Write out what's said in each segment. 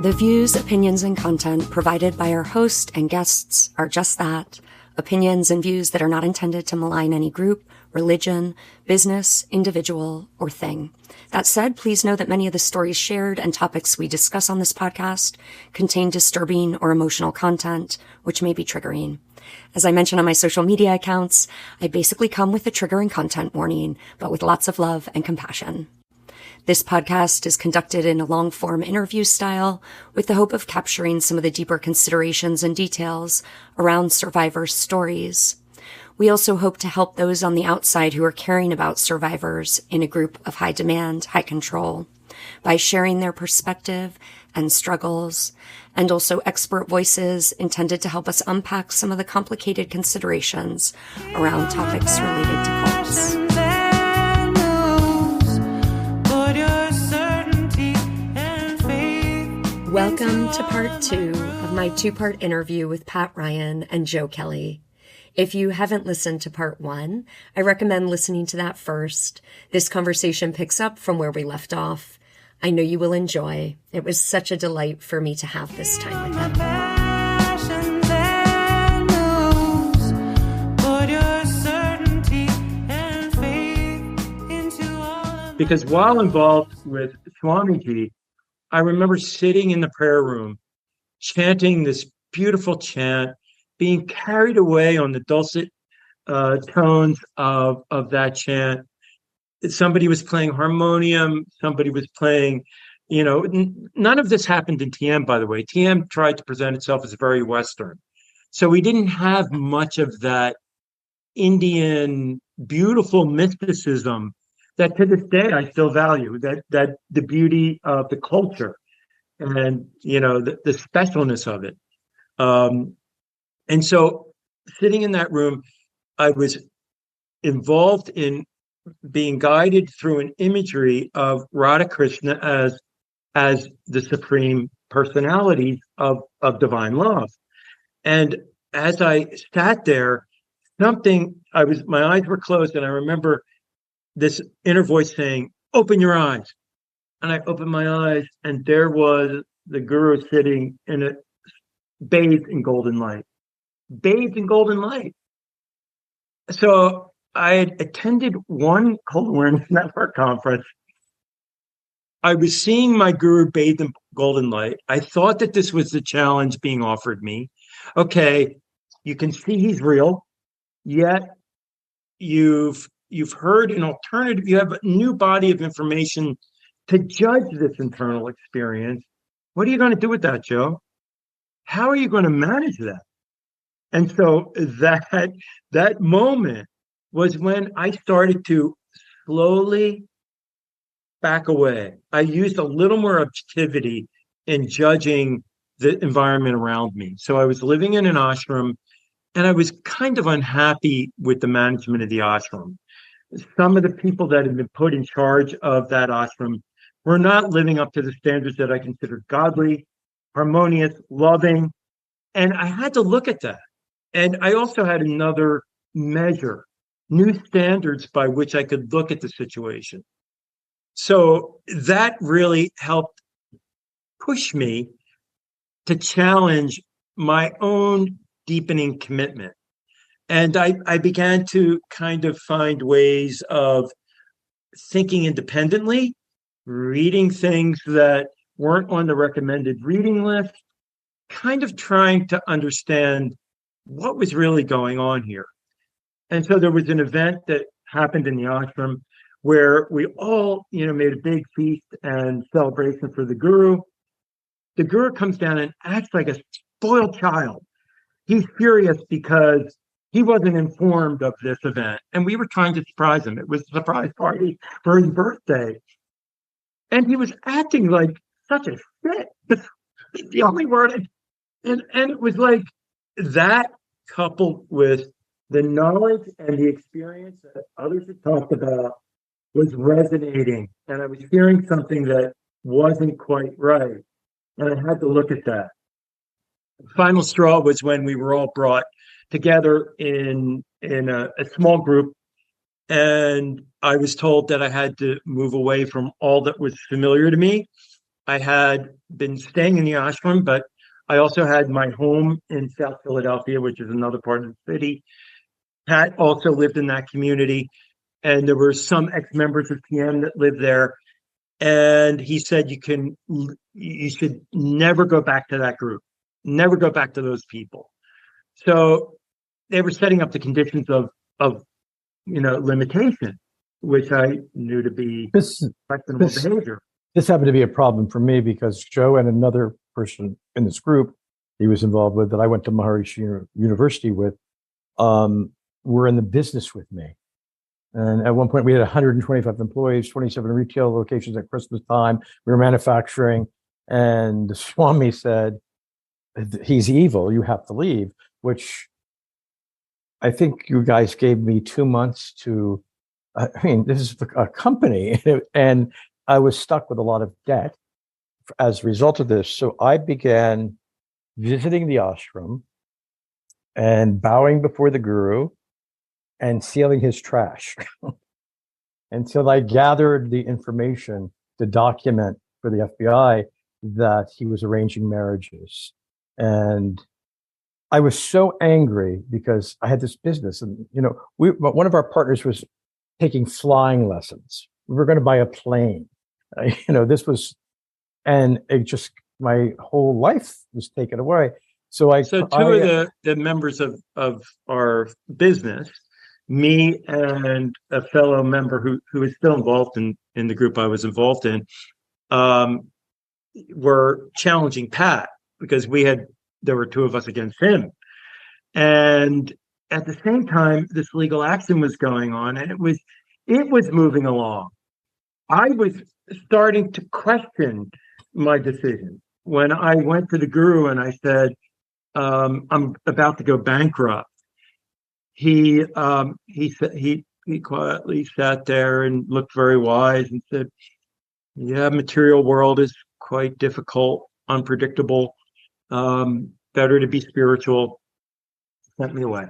The views, opinions, and content provided by our host and guests are just that, opinions and views that are not intended to malign any group, religion, business, individual, or thing. That said, please know that many of the stories shared and topics we discuss on this podcast contain disturbing or emotional content, which may be triggering. As I mentioned on my social media accounts, I basically come with a triggering content warning, but with lots of love and compassion. This podcast is conducted in a long-form interview style with the hope of capturing some of the deeper considerations and details around survivors' stories. We also hope to help those on the outside who are caring about survivors in a group of high demand, high control, by sharing their perspective and struggles, and also expert voices intended to help us unpack some of the complicated considerations around topics related to cults. Welcome to part 2 of my 2-part interview with Pat Ryan and Joe Kelly. If you haven't listened to part 1, I recommend listening to that first. This conversation picks up from where we left off. I know you will enjoy. It was such a delight for me to have this time with them. Because while involved with Swamiji, I remember sitting in the prayer room, chanting this beautiful chant, being carried away on the dulcet tones of that chant. Somebody was playing harmonium, somebody was playing, none of this happened in TM, by the way. TM tried to present itself as very Western. So we didn't have much of that Indian beautiful mysticism that to this day I still value, that the beauty of the culture and, the specialness of it. And so sitting in that room, I was involved in being guided through an imagery of Radha Krishna as the supreme personality of divine love. And as I sat there, my eyes were closed, and I remember this inner voice saying, "Open your eyes." And I opened my eyes, and there was the guru sitting bathed in golden light. Bathed in golden light. So I had attended one Cult Awareness Network conference. I was seeing my guru bathed in golden light. I thought that this was the challenge being offered me. Okay, you can see he's real, yet you've heard an alternative. You have a new body of information to judge this internal experience. What are you going to do with that, Joe? How are you going to manage that? And so that moment was when I started to slowly back away. I used a little more objectivity in judging the environment around me. So I was living in an ashram, and I was kind of unhappy with the management of the ashram. Some of the people that had been put in charge of that ashram were not living up to the standards that I considered godly, harmonious, loving. And I had to look at that. And I also had another measure, new standards by which I could look at the situation. So that really helped push me to challenge my own deepening commitment. And I began to kind of find ways of thinking independently, reading things that weren't on the recommended reading list, kind of trying to understand what was really going on here. And so there was an event that happened in the ashram where we all, made a big feast and celebration for the guru. The guru comes down and acts like a spoiled child. He's furious because he wasn't informed of this event, and we were trying to surprise him. It was a surprise party for his birthday. And he was acting like such a shit. That's the only word. And it was like that, coupled with the knowledge and the experience that others had talked about, was resonating. And I was hearing something that wasn't quite right. And I had to look at that. The final straw was when we were all brought together in a small group, and I was told that I had to move away from all that was familiar to me I had been staying in the ashram, but I also had my home in South Philadelphia, which is another part of the city. Pat also lived in that community, and there were some ex-members of TM that lived there. And he said, you should never go back to that group, never go back to those people. So they were setting up the conditions of limitation, which I knew to be questionable behavior. This happened to be a problem for me because Joe and another person in this group he was involved with that I went to Maharishi University with were in the business with me. And at one point we had 125 employees, 27 retail locations at Christmas time. We were manufacturing. And the Swami said, he's evil, you have to leave, which I think you guys gave me 2 months to, this is a company. And I was stuck with a lot of debt as a result of this. So I began visiting the ashram and bowing before the guru and sealing his trash until I gathered the information to document for the FBI that he was arranging marriages. And I was so angry because I had this business and, one of our partners was taking flying lessons. We were going to buy a plane. This was, and it just, my whole life was taken away. So two of the members of our business, me and a fellow member who is still involved in the group I was involved in, were challenging Pat because there were two of us against him. And at the same time, this legal action was going on and it was moving along. I was starting to question my decision when I went to the guru and I said, I'm about to go bankrupt. He quietly sat there and looked very wise and said, yeah, material world is quite difficult, unpredictable. Better to be spiritual. Sent me away.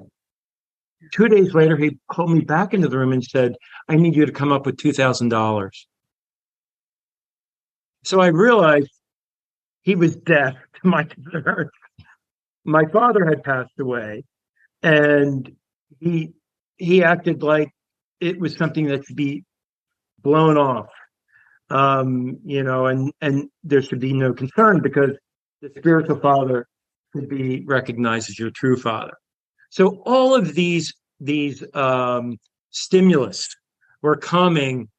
2 days later, he called me back into the room and said, I need you to come up with $2,000. So I realized he was deaf to my concerns. My father had passed away, and he acted like it was something that should be blown off, and there should be no concern because the spiritual father should be recognized as your true father. So all of these stimulus were coming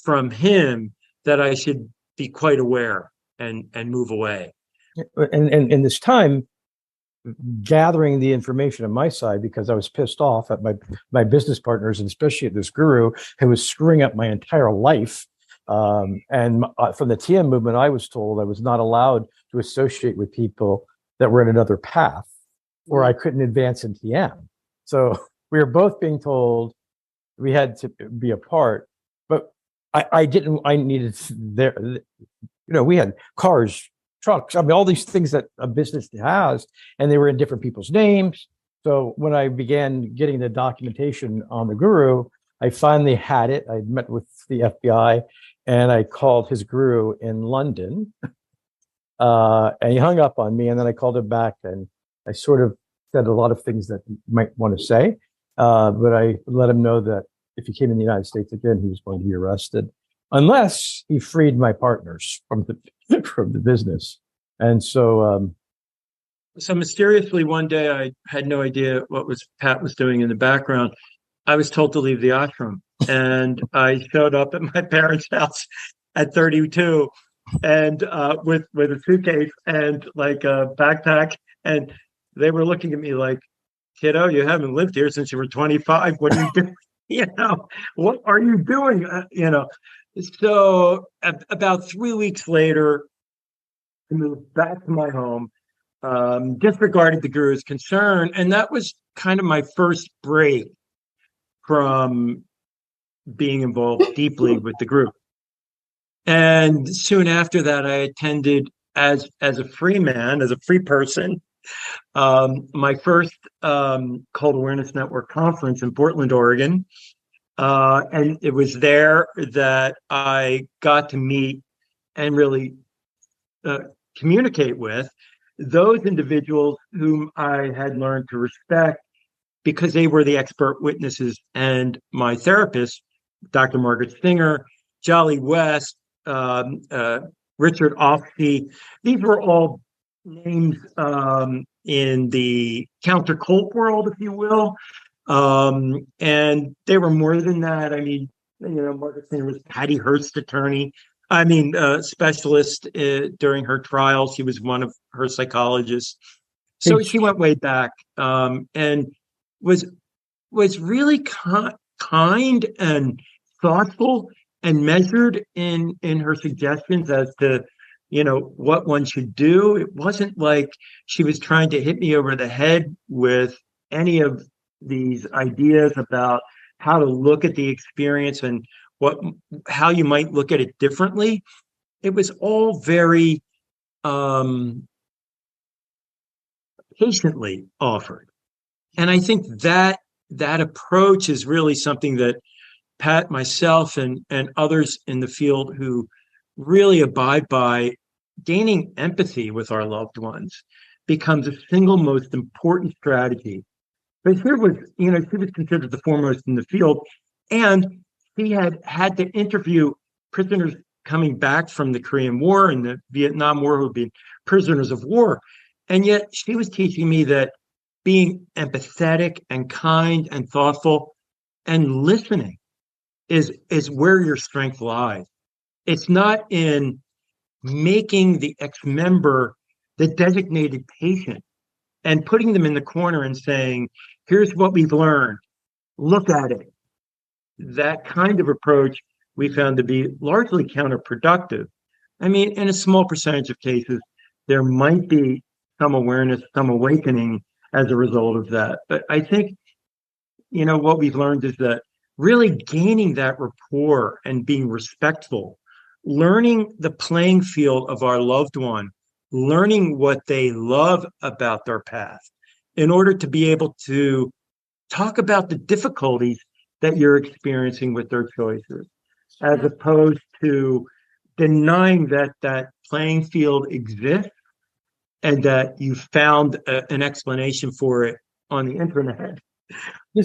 from him that I should be quite aware and move away. And in this time, gathering the information on my side because I was pissed off at my business partners and especially at this guru who was screwing up my entire life. And from the TM movement, I was told I was not allowed to associate with people that were in another path, or I couldn't advance in TM. So we were both being told we had to be apart, but I needed there. We had cars, trucks, all these things that a business has, and they were in different people's names. So when I began getting the documentation on the guru, I finally had it. I met with the FBI and I called his guru in London. And he hung up on me, and then I called him back and I sort of said a lot of things that he might want to say. But I let him know that if he came in the United States again, he was going to be arrested unless he freed my partners from the business. And so mysteriously one day, I had no idea what Pat was doing in the background. I was told to leave the ashram, and I showed up at my parents' house at 32 and with a suitcase and like a backpack, and they were looking at me like, kiddo, you haven't lived here since you were 25. What are you doing? What are you doing? So about 3 weeks later, I moved back to my home, disregarded the guru's concern, and that was kind of my first break from being involved deeply with the group. And soon after that, I attended as a free man, as a free person, my first Cult Awareness Network conference in Portland, Oregon. And it was there that I got to meet and really communicate with, those individuals whom I had learned to respect because they were the expert witnesses, and my therapist, Dr. Margaret Singer, Jolly West, Richard Offsey, these were all names in the counter cult world, if you will. And they were more than that. I mean, Margaret Singer was Patty Hearst's attorney. I mean, specialist during her trial. She was one of her psychologists. So she went way back, and was really kind and thoughtful and measured in her suggestions as to what one should do. It wasn't like she was trying to hit me over the head with any of these ideas about how to look at the experience and how you might look at it differently. It was all very patiently offered. And I think that approach is really something that Pat, myself, and others in the field who really abide by, gaining empathy with our loved ones becomes the single most important strategy. But here was, she was considered the foremost in the field, and she had to interview prisoners coming back from the Korean War and the Vietnam War who had been prisoners of war. And yet she was teaching me that being empathetic and kind and thoughtful and listening is where your strength lies. It's not in making the ex-member the designated patient and putting them in the corner and saying, here's what we've learned, look at it. That kind of approach we found to be largely counterproductive. I mean, in a small percentage of cases, there might be some awareness, some awakening as a result of that. But I think, what we've learned is that really gaining that rapport and being respectful, learning the playing field of our loved one, learning what they love about their path in order to be able to talk about the difficulties that you're experiencing with their choices, as opposed to denying that playing field exists and that you found an explanation for it on the internet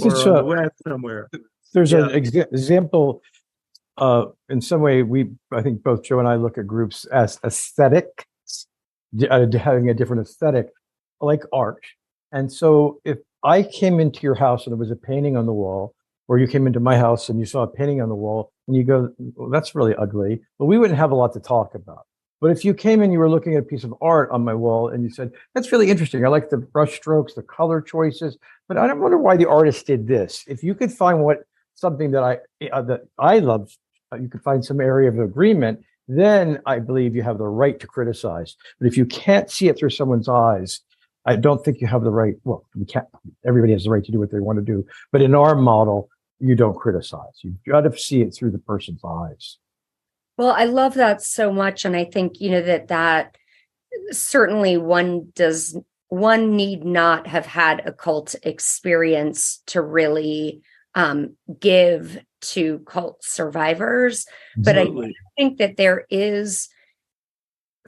or on the web somewhere. There's an example. In some way, I think both Joe and I look at groups as aesthetic, having a different aesthetic, like art. And so if I came into your house and there was a painting on the wall, or you came into my house and you saw a painting on the wall and you go, well, that's really ugly, but we wouldn't have a lot to talk about. But if you came and you were looking at a piece of art on my wall and you said, that's really interesting, I like the brush strokes, the color choices, but I don't wonder why the artist did this. If you could find something that I love, you could find some area of agreement, then I believe you have the right to criticize. But if you can't see it through someone's eyes, I don't think you have the right. Well, we can't. Everybody has the right to do what they want to do. But in our model, you don't criticize. You've got to see it through the person's eyes. Well, I love that so much. And I think, that certainly one need not have had a cult experience to really give to cult survivors. Absolutely. But I think that there is,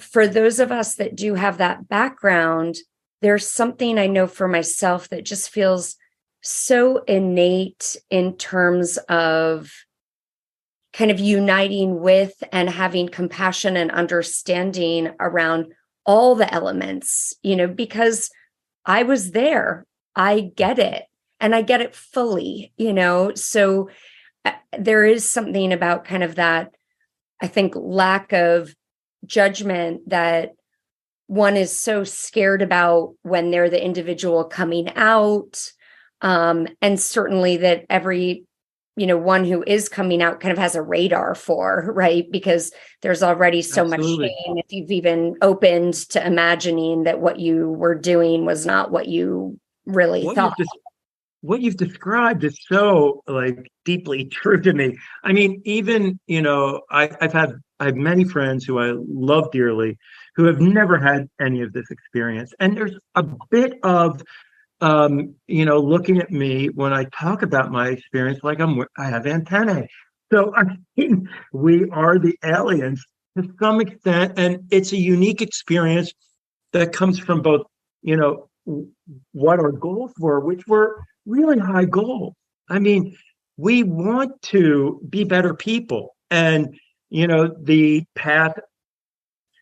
for those of us that do have that background, there's something I know for myself that just feels so innate in terms of kind of uniting with and having compassion and understanding around all the elements, because I was there, I get it, and I get it fully, so there is something about kind of that, I think, lack of judgment that one is so scared about when they're the individual coming out. And certainly that every, one who is coming out kind of has a radar for, right? Because there's already so Absolutely. much shame if you've even opened to imagining that what you were doing was not what you really thought. What you've described is so deeply true to me. I mean, even, I have many friends who I love dearly who have never had any of this experience. And there's a bit of, looking at me when I talk about my experience, like I have antennae. So I mean, we are the aliens to some extent, and it's a unique experience that comes from both, what our goals were, which were really high goals. I mean, we want to be better people. And, the path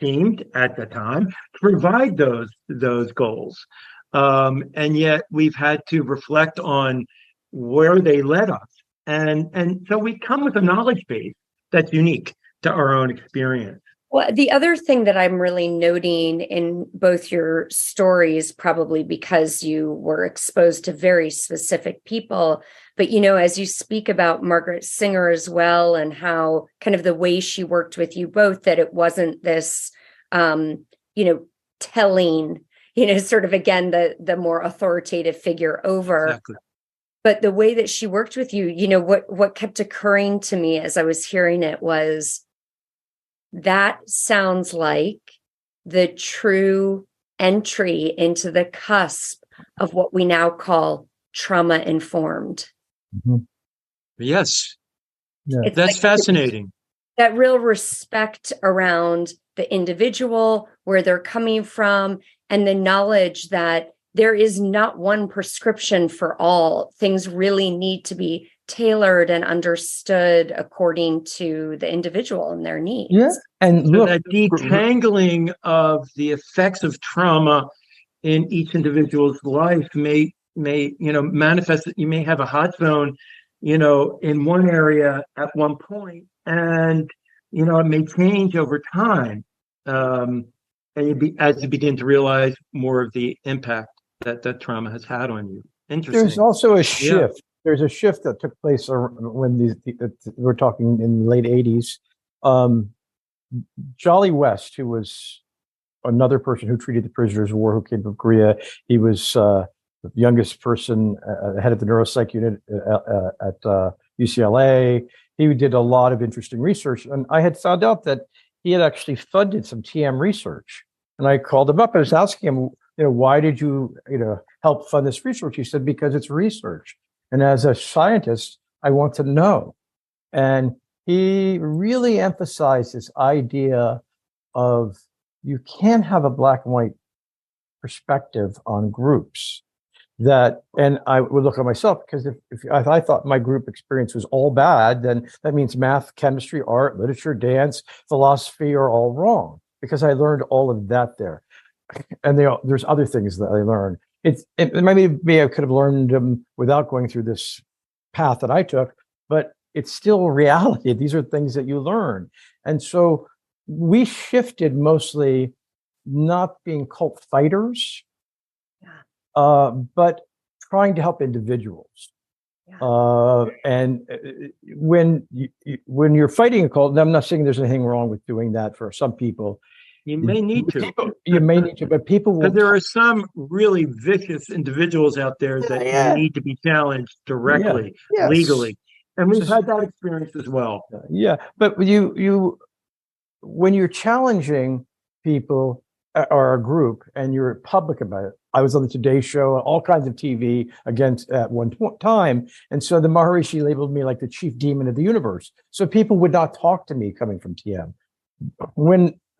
seemed at the time to provide those goals. And yet we've had to reflect on where they led us. And so we come with a knowledge base that's unique to our own experience. Well, the other thing that I'm really noting in both your stories, probably because you were exposed to very specific people, but, as you speak about Margaret Singer as well, and how kind of the way she worked with you both, that it wasn't this, telling, sort of, again, the more authoritative figure over. Exactly. But the way that she worked with you, what kept occurring to me as I was hearing it was, that sounds like the true entry into the cusp of what we now call trauma-informed. Mm-hmm. Yes. Yeah. That's like fascinating. That real respect around the individual, where they're coming from, and the knowledge that there is not one prescription for all. Things really need to be tailored and understood according to the individual and their needs. Yeah. And so look, that detangling of the effects of trauma in each individual's life may manifest. You may have a hot zone, in one area at one point, and it may change over time. And as you begin to realize more of the impact that trauma has had on you. Interesting. There's also a shift. Yeah. There's a shift that took place when we're talking in the late 80s. Jolly West, who was another person who treated the prisoners of war who came from Korea, he was the youngest person, head of the neuropsych unit at UCLA. He did a lot of interesting research, and I had found out that he had actually funded some TM research. And I called him up. I was asking him, why did you, help fund this research? He said, because it's research. And as a scientist, I want to know. And he really emphasized this idea of you can't have a black and white perspective on groups. And I would look at myself, because if I thought my group experience was all bad, then that means math, chemistry, art, literature, dance, philosophy are all wrong, because I learned all of that there. And there's other things that I learned. Maybe I could have learned them without going through this path that I took, but it's still reality. These are things that you learn. And so we shifted mostly not being cult fighters, but trying to help individuals. Yeah. And when you're fighting a cult, and I'm not saying there's anything wrong with doing that for some people. You may need to. You may need to, but people will. Because there are some really vicious individuals out there that need to be challenged directly, legally. And we've had that experience as well. Yeah, but when you're challenging people or a group and you're public about it. I was on the Today Show, all kinds of TV against at one time. And so the Maharishi labeled me like the chief demon of the universe. So people would not talk to me coming from TM.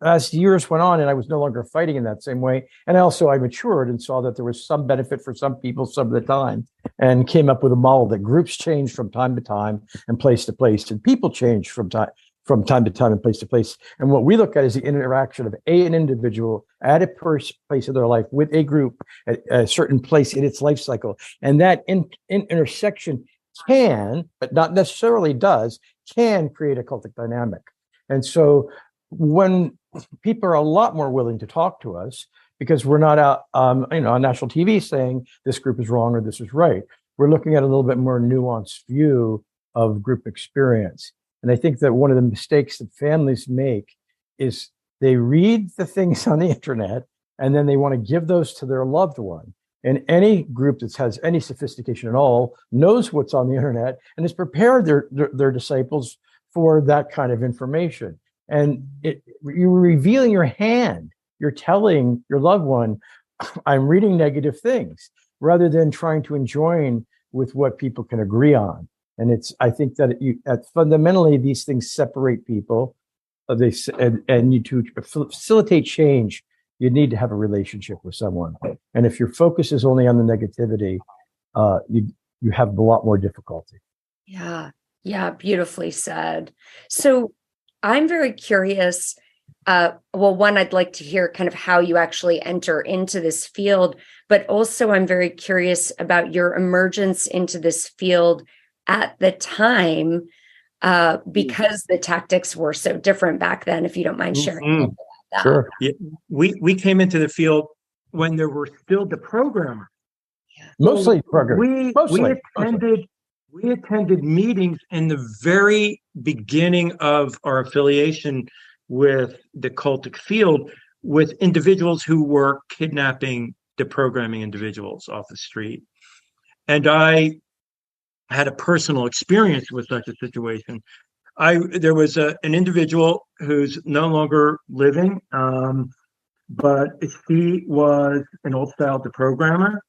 As years went on and I was no longer fighting in that same way, and also I matured and saw that there was some benefit for some people some of the time, and came up with a model that groups change from time to time and place to place, and people change from time to time and place to place. And what we look at is the interaction of an individual at a place of their life with a group at a certain place in its life cycle. And that intersection can, but not necessarily does, can create a cultic dynamic. And so when people are a lot more willing to talk to us, because we're not out, on national TV saying this group is wrong or this is right. We're looking at a little bit more nuanced view of group experience. And I think that one of the mistakes that families make is they read the things on the internet and then they want to give those to their loved one. And any group that has any sophistication at all knows what's on the internet and has prepared their disciples for that kind of information. And you're revealing your hand. You're telling your loved one, I'm reading negative things, rather than trying to join with what people can agree on. And I think that fundamentally these things separate people. And you to facilitate change, you need to have a relationship with someone. And if your focus is only on the negativity, you have a lot more difficulty. Yeah. Yeah. Beautifully said. So I'm very curious. Well, one, I'd like to hear kind of how you actually enter into this field, but also I'm very curious about your emergence into this field at the time, because the tactics were so different back then, if you don't mind sharing a little bit about that. Sure. Yeah, we came into the field when there were still the programmers. Mostly So programmers. we attended meetings in the very beginning of our affiliation with the cultic field with individuals who were kidnapping the programming individuals off the street. And I had a personal experience with such a situation. There was an individual who's no longer living, but she was an old style deprogrammer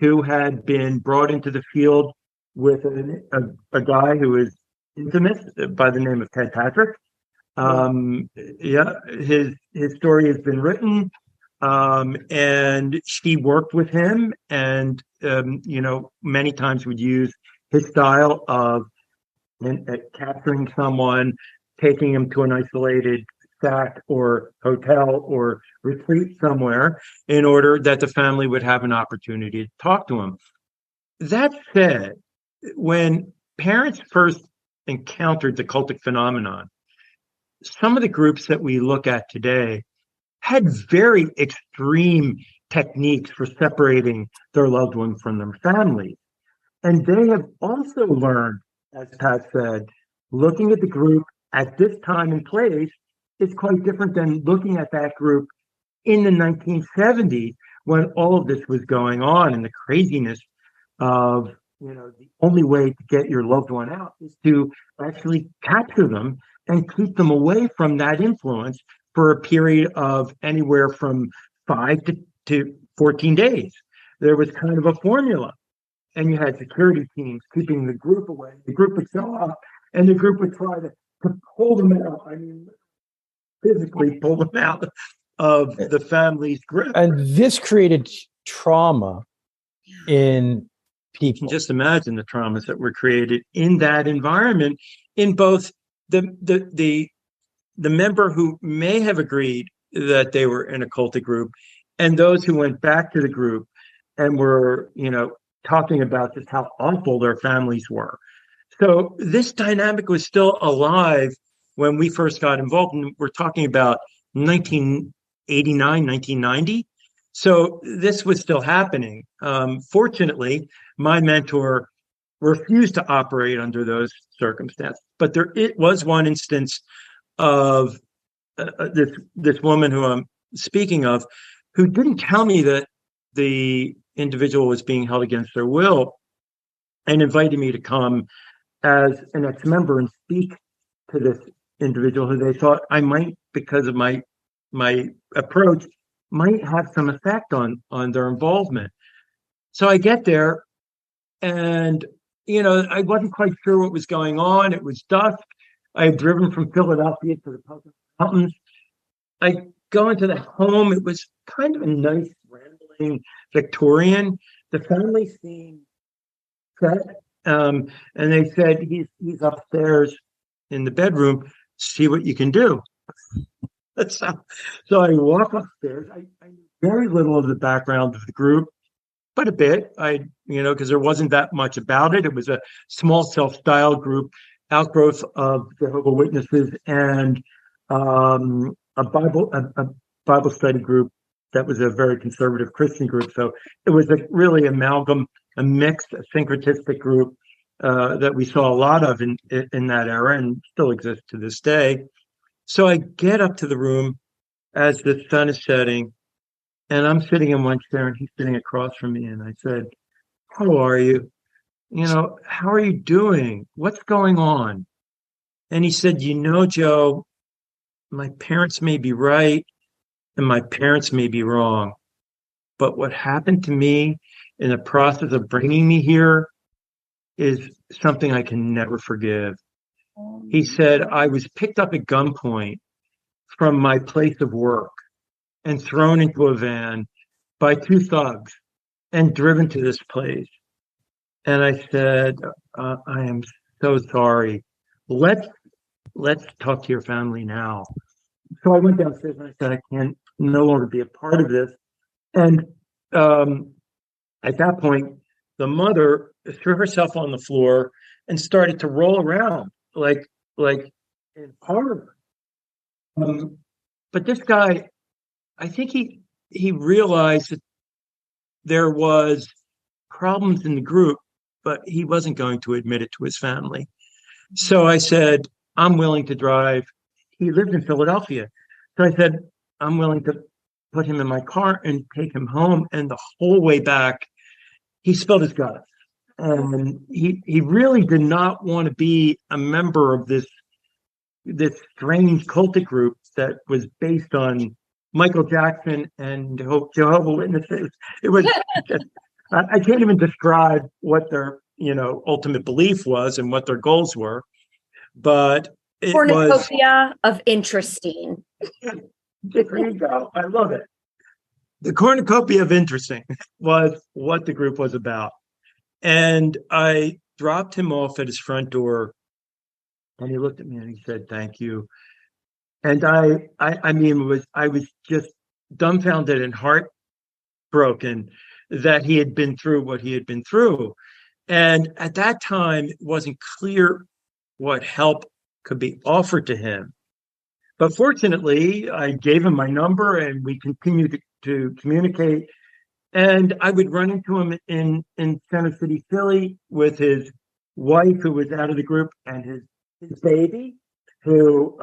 who had been brought into the field with a guy who is infamous by the name of Ted Patrick. His story has been written, and she worked with him, and many times would use his style of capturing someone, taking him to an isolated shack or hotel or retreat somewhere in order that the family would have an opportunity to talk to him. That said, when parents first encountered the cultic phenomenon, some of the groups that we look at today had very extreme techniques for separating their loved ones from their families. And they have also learned, as Pat said, looking at the group at this time and place is quite different than looking at that group in the 1970s when all of this was going on and the craziness of, the only way to get your loved one out is to actually capture them and keep them away from that influence for a period of anywhere from 5 to 14 days. There was kind of a formula. And you had security teams keeping the group away. The group would show up, and the group would try to pull them out. I mean, physically pull them out of the family's grip. And this created trauma in people. You can just imagine the traumas that were created in that environment in both the member who may have agreed that they were in a cultic group and those who went back to the group and were, talking about just how awful their families were. So this dynamic was still alive when we first got involved. And we're talking about 1989, 1990. So this was still happening. Fortunately, my mentor refused to operate under those circumstances. But it was one instance of this woman who I'm speaking of, who didn't tell me that the individual was being held against their will, and invited me to come as an ex-member and speak to this individual who they thought I might, because of my approach, might have some effect on their involvement. So I get there, and I wasn't quite sure what was going on. It was dusk. I had driven from Philadelphia to the Pocono Mountains. I go into the home. It was kind of a nice, rambling Victorian. The family seemed set, and they said, he's upstairs in the bedroom. See what you can do. So I walk upstairs. I knew very little of the background of the group, but a bit. Because there wasn't that much about it. It was a small self-styled group, outgrowth of Jehovah's Witnesses, and a Bible study group that was a very conservative Christian group. So it was really amalgam, a mixed, a syncretistic group that we saw a lot of in that era and still exists to this day. So I get up to the room as the sun is setting, and I'm sitting in one chair and he's sitting across from me. And I said, "How are you? How are you doing? What's going on?" And he said, "Joe, my parents may be right and my parents may be wrong, but what happened to me in the process of bringing me here is something I can never forgive." He said, "I was picked up at gunpoint from my place of work and thrown into a van by two thugs and driven to this place. And I said, I am so sorry. Let's talk to your family now. So I went downstairs and I said, I can no longer be a part of this. And at that point, the mother threw herself on the floor and started to roll around like in horror. But this guy, I think he realized that there was problems in the group, but he wasn't going to admit it to his family. So I said, I'm willing to drive. He lived in Philadelphia. So I said, I'm willing to put him in my car and take him home. And the whole way back, he spilled his guts. And he really did not want to be a member of this strange cultic group that was based on Michael Jackson and Jehovah's Witnesses. It was just, I can't even describe what their ultimate belief was and what their goals were, but it cornucopia of interesting. There you go. I love it. The cornucopia of interesting was what the group was about. And I dropped him off at his front door, and he looked at me and he said, "Thank you." And I was just dumbfounded and heartbroken that he had been through what he had been through. And at that time, it wasn't clear what help could be offered to him. But fortunately, I gave him my number and we continued to communicate. And I would run into him in Center City, Philly, with his wife, who was out of the group, and his baby, who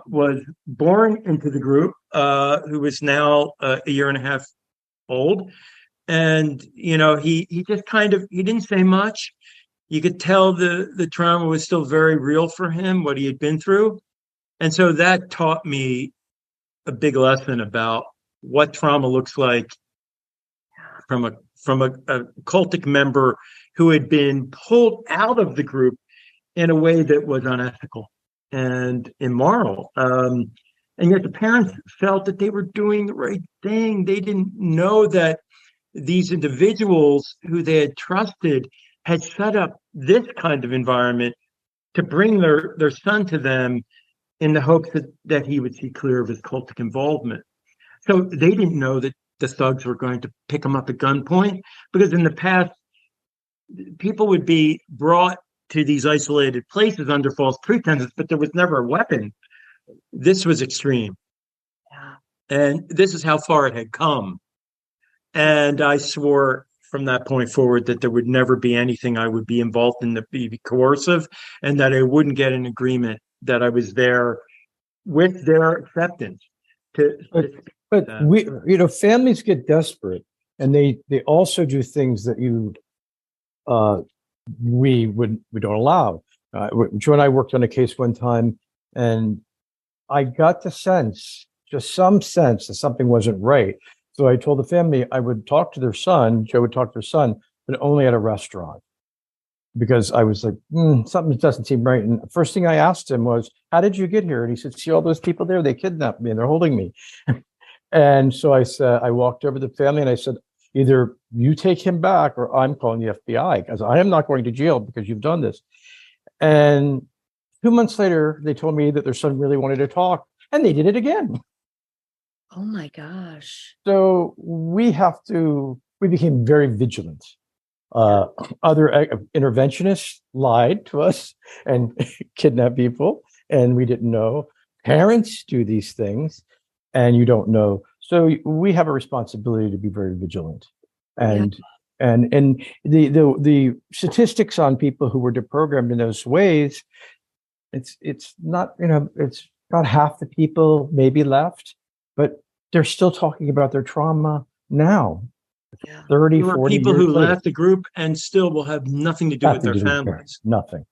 was born into the group, who was now a year and a half old. And, he just he didn't say much. You could tell the trauma was still very real for him, what he had been through. And so that taught me a big lesson about what trauma looks like from a cultic member who had been pulled out of the group in a way that was unethical and immoral. And yet the parents felt that they were doing the right thing. They didn't know that these individuals who they had trusted had set up this kind of environment to bring their son to them in the hopes that he would see clear of his cultic involvement. So they didn't know that the thugs were going to pick him up at gunpoint, because in the past, people would be brought to these isolated places under false pretenses, but there was never a weapon. This was extreme. Yeah. And this is how far it had come. And I swore from that point forward that there would never be anything I would be involved in that be coercive, and that I wouldn't get an agreement, that I was there with their acceptance. But we, families get desperate, and they also do things that we don't allow. Joe and I worked on a case one time, and I got the sense, just some sense, that something wasn't right. So I told the family I would talk to their son. Joe would talk to their son, but only at a restaurant, because I was like, something doesn't seem right. And the first thing I asked him was, "How did you get here?" And he said, "See all those people there? They kidnapped me and they're holding me." And so I said, I walked over to the family and I said, "Either you take him back or I'm calling the FBI, because I am not going to jail because you've done this." And 2 months later, they told me that their son really wanted to talk, and they did it again. Oh my gosh. So we became very vigilant. Other interventionists lied to us and kidnapped people, and we didn't know. Parents do these things, and you don't know. So we have a responsibility to be very vigilant. And the statistics on people who were deprogrammed in those ways, it's not, it's about half the people maybe left, but they're still talking about their trauma now. 30, 40 people years who later. left the group and still will have nothing to do with their families. Nothing.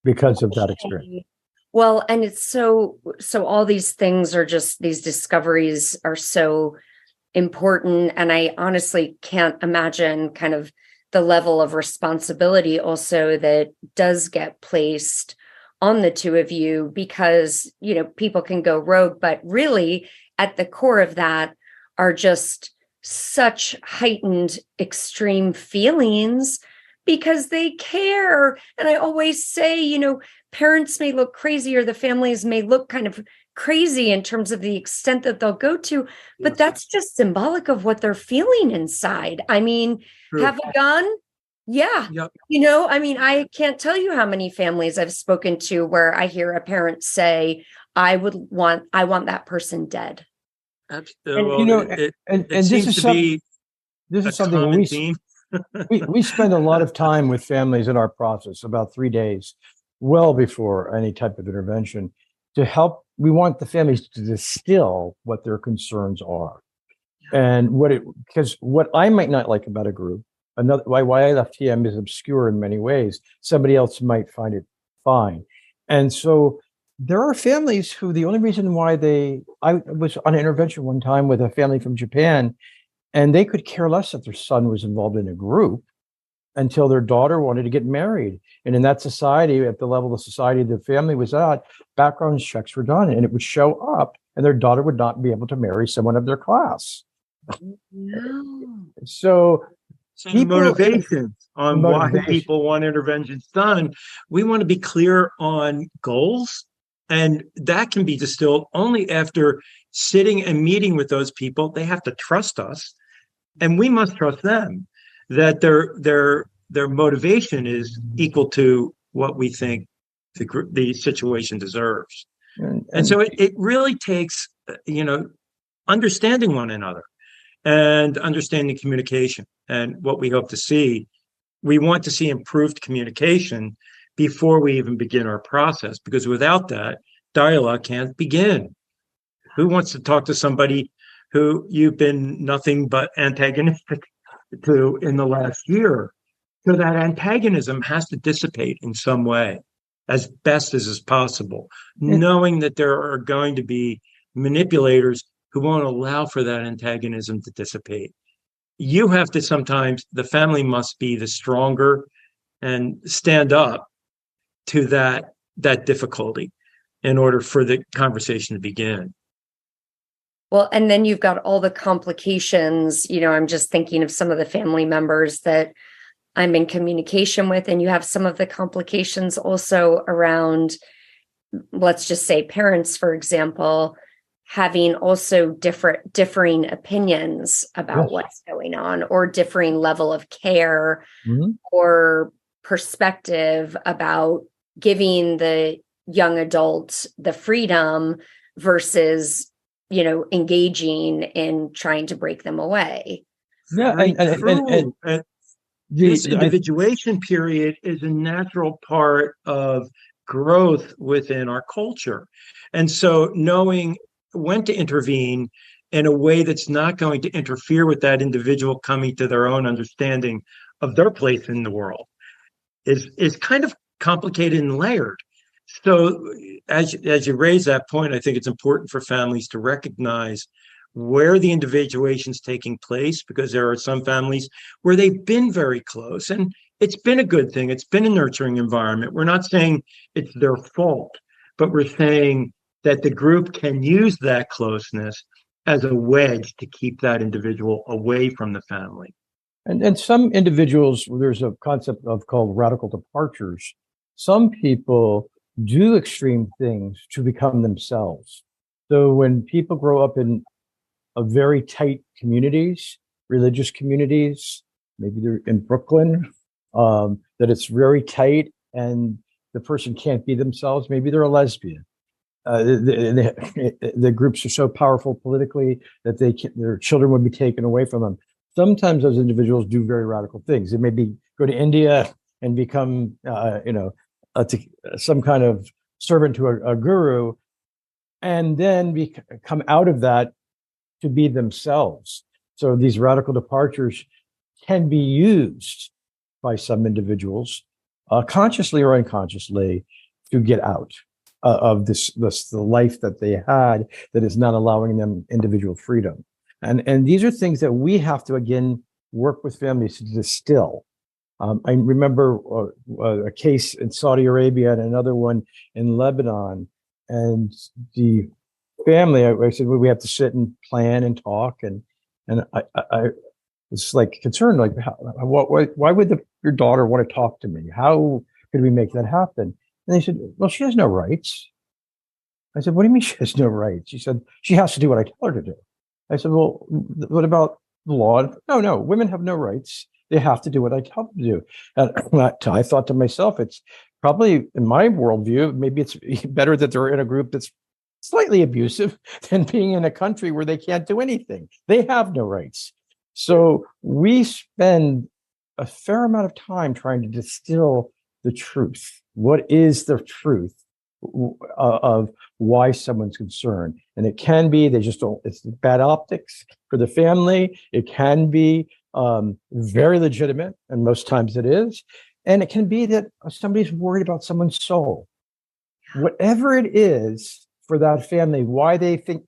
Because of that experience. Well, and it's so all these things are just, these discoveries are so important. And I honestly can't imagine kind of the level of responsibility also that does get placed on the two of you because, people can go rogue, but really at the core of that are just such heightened, extreme feelings because they care. And I always say, parents may look crazy or the families may look kind of crazy in terms of the extent that they'll go to, but that's just symbolic of what they're feeling inside. I mean, True. Have a gun? Yeah. Yep. I can't tell you how many families I've spoken to where I hear a parent say, I want that person dead. Absolutely. And it seems to be this a is something common theme. we spend a lot of time with families in our process, about 3 days, well before any type of intervention, to help. We want the families to distill what their concerns are, and because what I might not like about a group, why I left TM is obscure in many ways. Somebody else might find it fine, and so there are families who the only reason why I was on an intervention one time with a family from Japan, and they could care less if their son was involved in a group until their daughter wanted to get married. And in that society, at the level of society the family was at, background checks were done and it would show up, and their daughter would not be able to marry someone of their class. No. So motivations on why people want interventions done. We want to be clear on goals, and that can be distilled only after sitting and meeting with those people. They have to trust us, and we must trust them that their motivation is equal to what we think the situation deserves. And so it really takes understanding one another and understanding communication. And what we hope to see, we want to see improved communication before we even begin our process, because without that, dialogue can't begin. Who wants to talk to somebody who you've been nothing but antagonistic to in the last year? So that antagonism has to dissipate in some way as best as is possible, knowing that there are going to be manipulators who won't allow for that antagonism to dissipate. You have to sometimes, the family must be the stronger and stand up to that difficulty in order for the conversation to begin. Well, and then you've got all the complications. I'm just thinking of some of the family members that I'm in communication with, and you have some of the complications also around, let's just say parents, for example, having also differing opinions about what's going on, or differing level of care or perspective about giving the young adult the freedom versus, engaging in trying to break them away. Yeah, and this individuation period is a natural part of growth within our culture. And so knowing when to intervene in a way that's not going to interfere with that individual coming to their own understanding of their place in the world is kind of complicated and layered. So as you raise that point, I think it's important for families to recognize where the individuation is taking place, because there are some families where they've been very close and it's been a good thing. It's been a nurturing environment. We're not saying it's their fault, but we're saying that the group can use that closeness as a wedge to keep that individual away from the family. And some individuals, there's a concept called radical departures. Some people do extreme things to become themselves. So when people grow up in very tight communities, religious communities, maybe they're in Brooklyn, that it's very tight and the person can't be themselves. Maybe they're a lesbian. The groups are so powerful politically that their children would be taken away from them. Sometimes those individuals do very radical things. They maybe go to India and become, some kind of servant to a guru, and then come out of that to be themselves. So these radical departures can be used by some individuals, consciously or unconsciously, to get out of the life that they had that is not allowing them individual freedom. And these are things that we have to, again, work with families to distill. I remember a case in Saudi Arabia and another one in Lebanon. And the family, I said, well, we have to sit and plan and talk. And I was like concerned, like, why would your daughter want to talk to me? How could we make that happen? And they said, well, she has no rights. I said, what do you mean she has no rights? She said, she has to do what I tell her to do. I said, well, what about the law? No, women have no rights. They have to do what I tell them to do. And I thought to myself, it's probably, in my worldview, maybe it's better that they're in a group that's slightly abusive than being in a country where they can't do anything. They have no rights. So we spend a fair amount of time trying to distill the truth. What is the truth of why someone's concerned? And it can be they just don't, it's bad optics for the family. It can be very legitimate, and most times it is. And it can be that somebody's worried about someone's soul. Whatever it is for that family, why they think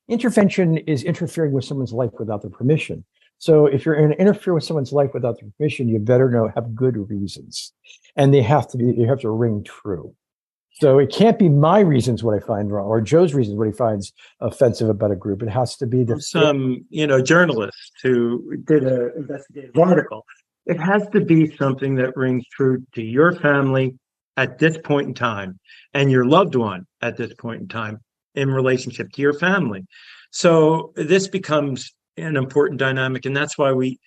intervention is interfering with someone's life without their permission. So if you're going to interfere with someone's life without their permission, you better have good reasons. And you have to ring true. So it can't be my reasons what I find wrong, or Joe's reasons what he finds offensive about a group. It has to be some journalist who did an investigative article. It has to be something that rings true to your family at this point in time, and your loved one at this point in time in relationship to your family. So this becomes an important dynamic, and that's why we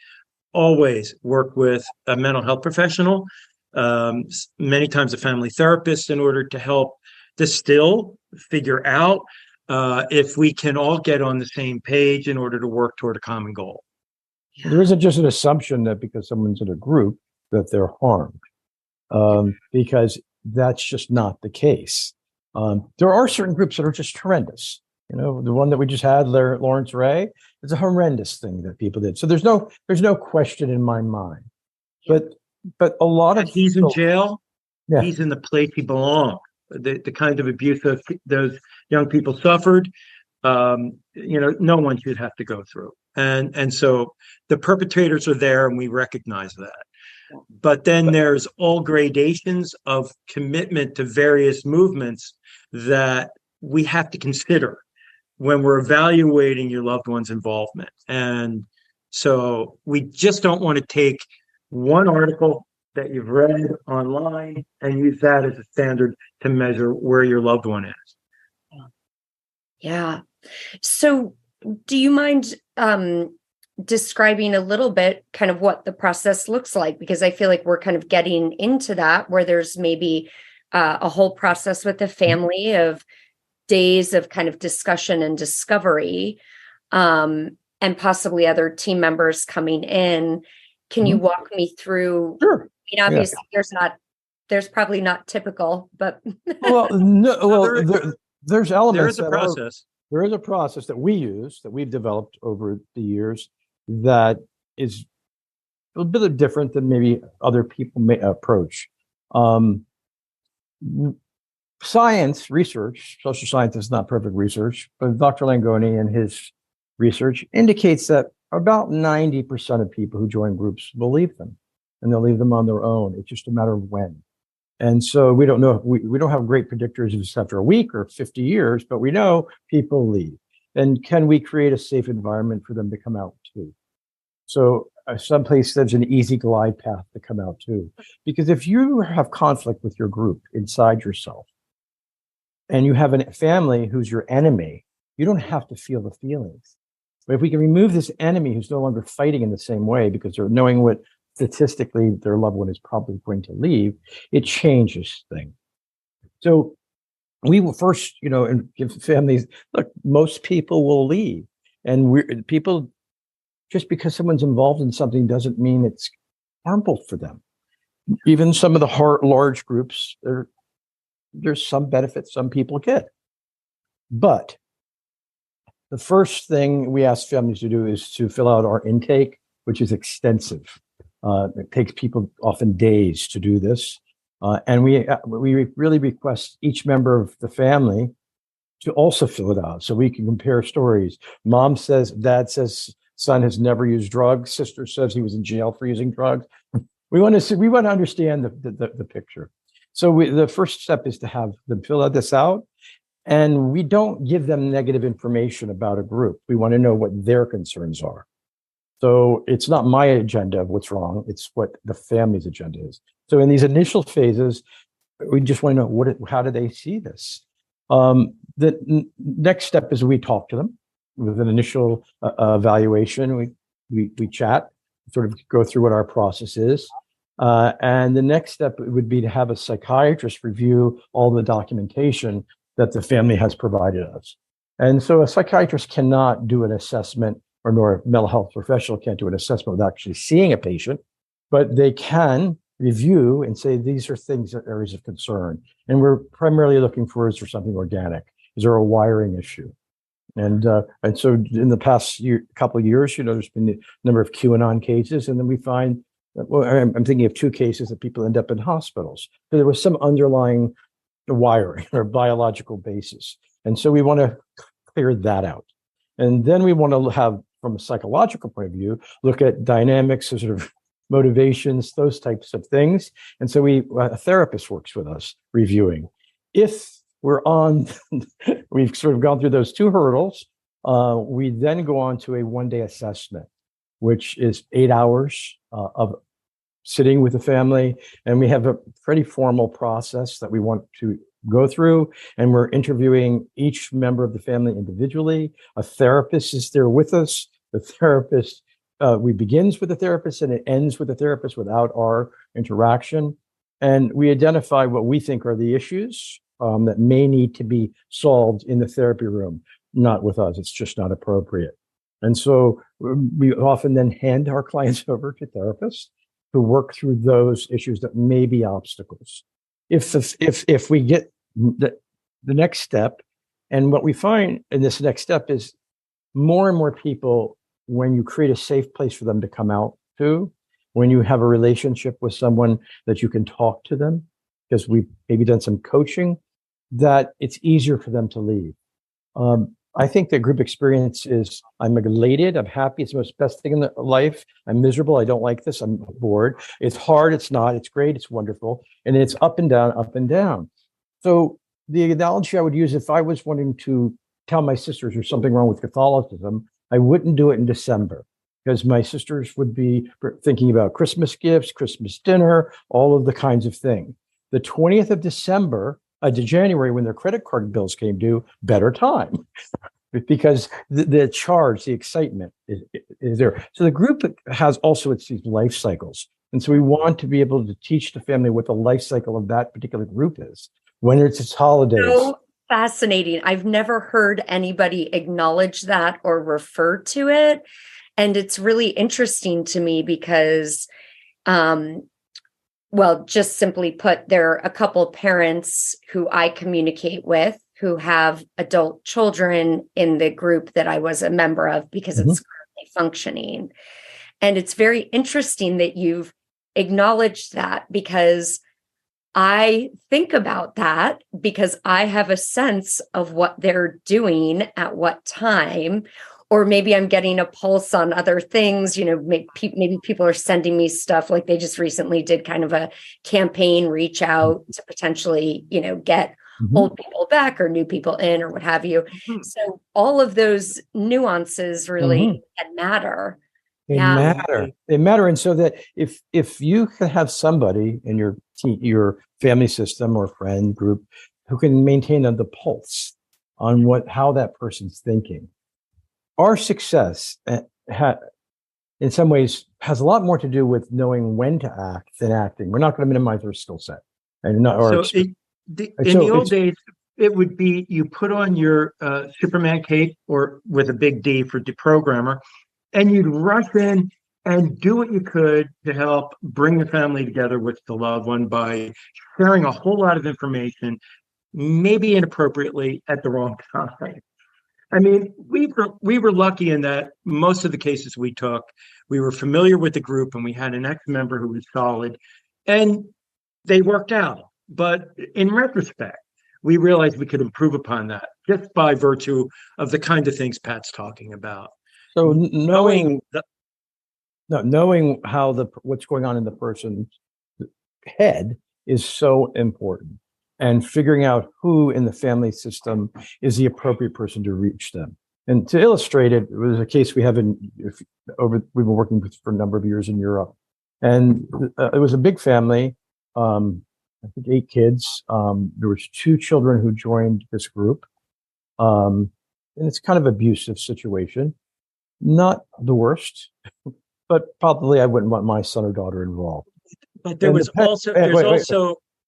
always work with a mental health professional, many times a family therapist, in order to help figure out if we can all get on the same page in order to work toward a common goal. There isn't just an assumption that because someone's in a group that they're harmed, because that's just not the case. There are certain groups that are just horrendous. The one that we just had, Lawrence Ray, it's a horrendous thing that people did. So there's no question in my mind. But a lot of he's in jail. Yeah. He's in the place he belonged. The kind of abuse that those young people suffered, no one should have to go through. And so the perpetrators are there, and we recognize that. But then there's all gradations of commitment to various movements that we have to consider when we're evaluating your loved one's involvement. And so we just don't want to take one article that you've read online and use that as a standard to measure where your loved one is. Yeah. So do you mind describing a little bit kind of what the process looks like? Because I feel like we're kind of getting into that, where there's maybe a whole process with the family of days of kind of discussion and discovery, and possibly other team members coming in. Can you walk me through? Sure. Obviously, there's probably not typical, but there's elements. There is a process. There is a process that we use, that we've developed over the years, that is a bit different than maybe other people may approach. Science research, social science is not perfect research, but Dr. Langoni and his research indicates that about 90% of people who join groups will leave them, and they'll leave them on their own. It's just a matter of when. And so we don't know, we don't have great predictors if it's after a week or 50 years, but we know people leave. And can we create a safe environment for them to come out too? So someplace there's an easy glide path to come out too. Because if you have conflict with your group inside yourself, and you have a family who's your enemy, you don't have to feel the feelings. But if we can remove this enemy who's no longer fighting in the same way because they're knowing what statistically their loved one is probably going to leave, it changes things. So we will first, and give families, look, most people will leave. And people, just because someone's involved in something doesn't mean it's harmful for them. Even some of the large groups, there's some benefits some people get. But the first thing we ask families to do is to fill out our intake, which is extensive. It takes people often days to do this. And we really request each member of the family to also fill it out so we can compare stories. Mom says, dad says, son has never used drugs. Sister says he was in jail for using drugs. We want to understand the picture. So the first step is to have them fill this out. And we don't give them negative information about a group. We want to know what their concerns are. So it's not my agenda of what's wrong. It's what the family's agenda is. So in these initial phases, we just want to know how do they see this? The next step is we talk to them with an initial evaluation. We chat, sort of go through what our process is. And the next step would be to have a psychiatrist review all the documentation that the family has provided us. And so a psychiatrist cannot do an assessment, or nor a mental health professional can't do an assessment without actually seeing a patient, but they can review and say, these are things that areas of concern. And we're primarily looking for, is there something organic? Is there a wiring issue? And so in the past couple of years, there's been a number of QAnon cases, and then we find, well, I'm thinking of 2 cases that people end up in hospitals. So there was some underlying wiring or biological basis. And so we want to clear that out. And then we want to have, from a psychological point of view, look at dynamics, sort of motivations, those types of things. And so a therapist works with us reviewing. If we've sort of gone through those 2 hurdles, we then go on to a 1-day assessment, which is 8 hours of sitting with the family. And we have a pretty formal process that we want to go through. And we're interviewing each member of the family individually. A therapist is there with us. The therapist, we begins with the therapist and it ends with the therapist without our interaction. And we identify what we think are the issues that may need to be solved in the therapy room, not with us. It's just not appropriate. And so we often then hand our clients over to therapists to work through those issues that may be obstacles. If we get the next step, and what we find in this next step is more and more people, when you create a safe place for them to come out to, when you have a relationship with someone that you can talk to them, because we've maybe done some coaching, that it's easier for them to leave. I think the group experience is, I'm elated, I'm happy, it's the most best thing in life. I'm miserable, I don't like this, I'm bored. It's hard, it's not, it's great, it's wonderful. And it's up and down, up and down. So the analogy I would use, if I was wanting to tell my sisters there's something wrong with Catholicism, I wouldn't do it in December, because my sisters would be thinking about Christmas gifts, Christmas dinner, all of the kinds of things. The 20th of December, to January, when their credit card bills came due, better time, because the charge, the excitement is there. So the group has also its these life cycles. And so we want to be able to teach the family what the life cycle of that particular group is, when it's its holidays. So fascinating. I've never heard anybody acknowledge that or refer to it. And it's really interesting to me because, well, just simply put, there are a couple of parents who I communicate with who have adult children in the group that I was a member of, because it's currently functioning. And it's very interesting that you've acknowledged that, because I think about that because I have a sense of what they're doing at what time. Or maybe I'm getting a pulse on other things. Maybe people are sending me stuff, like they just recently did kind of a campaign, reach out to potentially, get old people back or new people in or what have you. So all of those nuances really can matter. They matter. And so that if you can have somebody in your family system or friend group who can maintain the pulse on how that person's thinking, our success in some ways has a lot more to do with knowing when to act than acting. We're not going to minimize our skill set. In the old days, it would be you put on your Superman cape, or with a big D for deprogrammer, and you'd rush in and do what you could to help bring the family together with the loved one by sharing a whole lot of information, maybe inappropriately at the wrong time. I mean, we were lucky in that most of the cases we took, we were familiar with the group and we had an ex-member who was solid, and they worked out. But in retrospect, we realized we could improve upon that just by virtue of the kind of things Pat's talking about. So knowing No, knowing how what's going on in the person's head is so important, and figuring out who in the family system is the appropriate person to reach them. And to illustrate it, it was a case we have we've been working with for a number of years in Europe, and it was a big family. I think 8 kids. There was 2 children who joined this group, and it's kind of abusive situation. Not the worst, but probably I wouldn't want my son or daughter involved. But there was also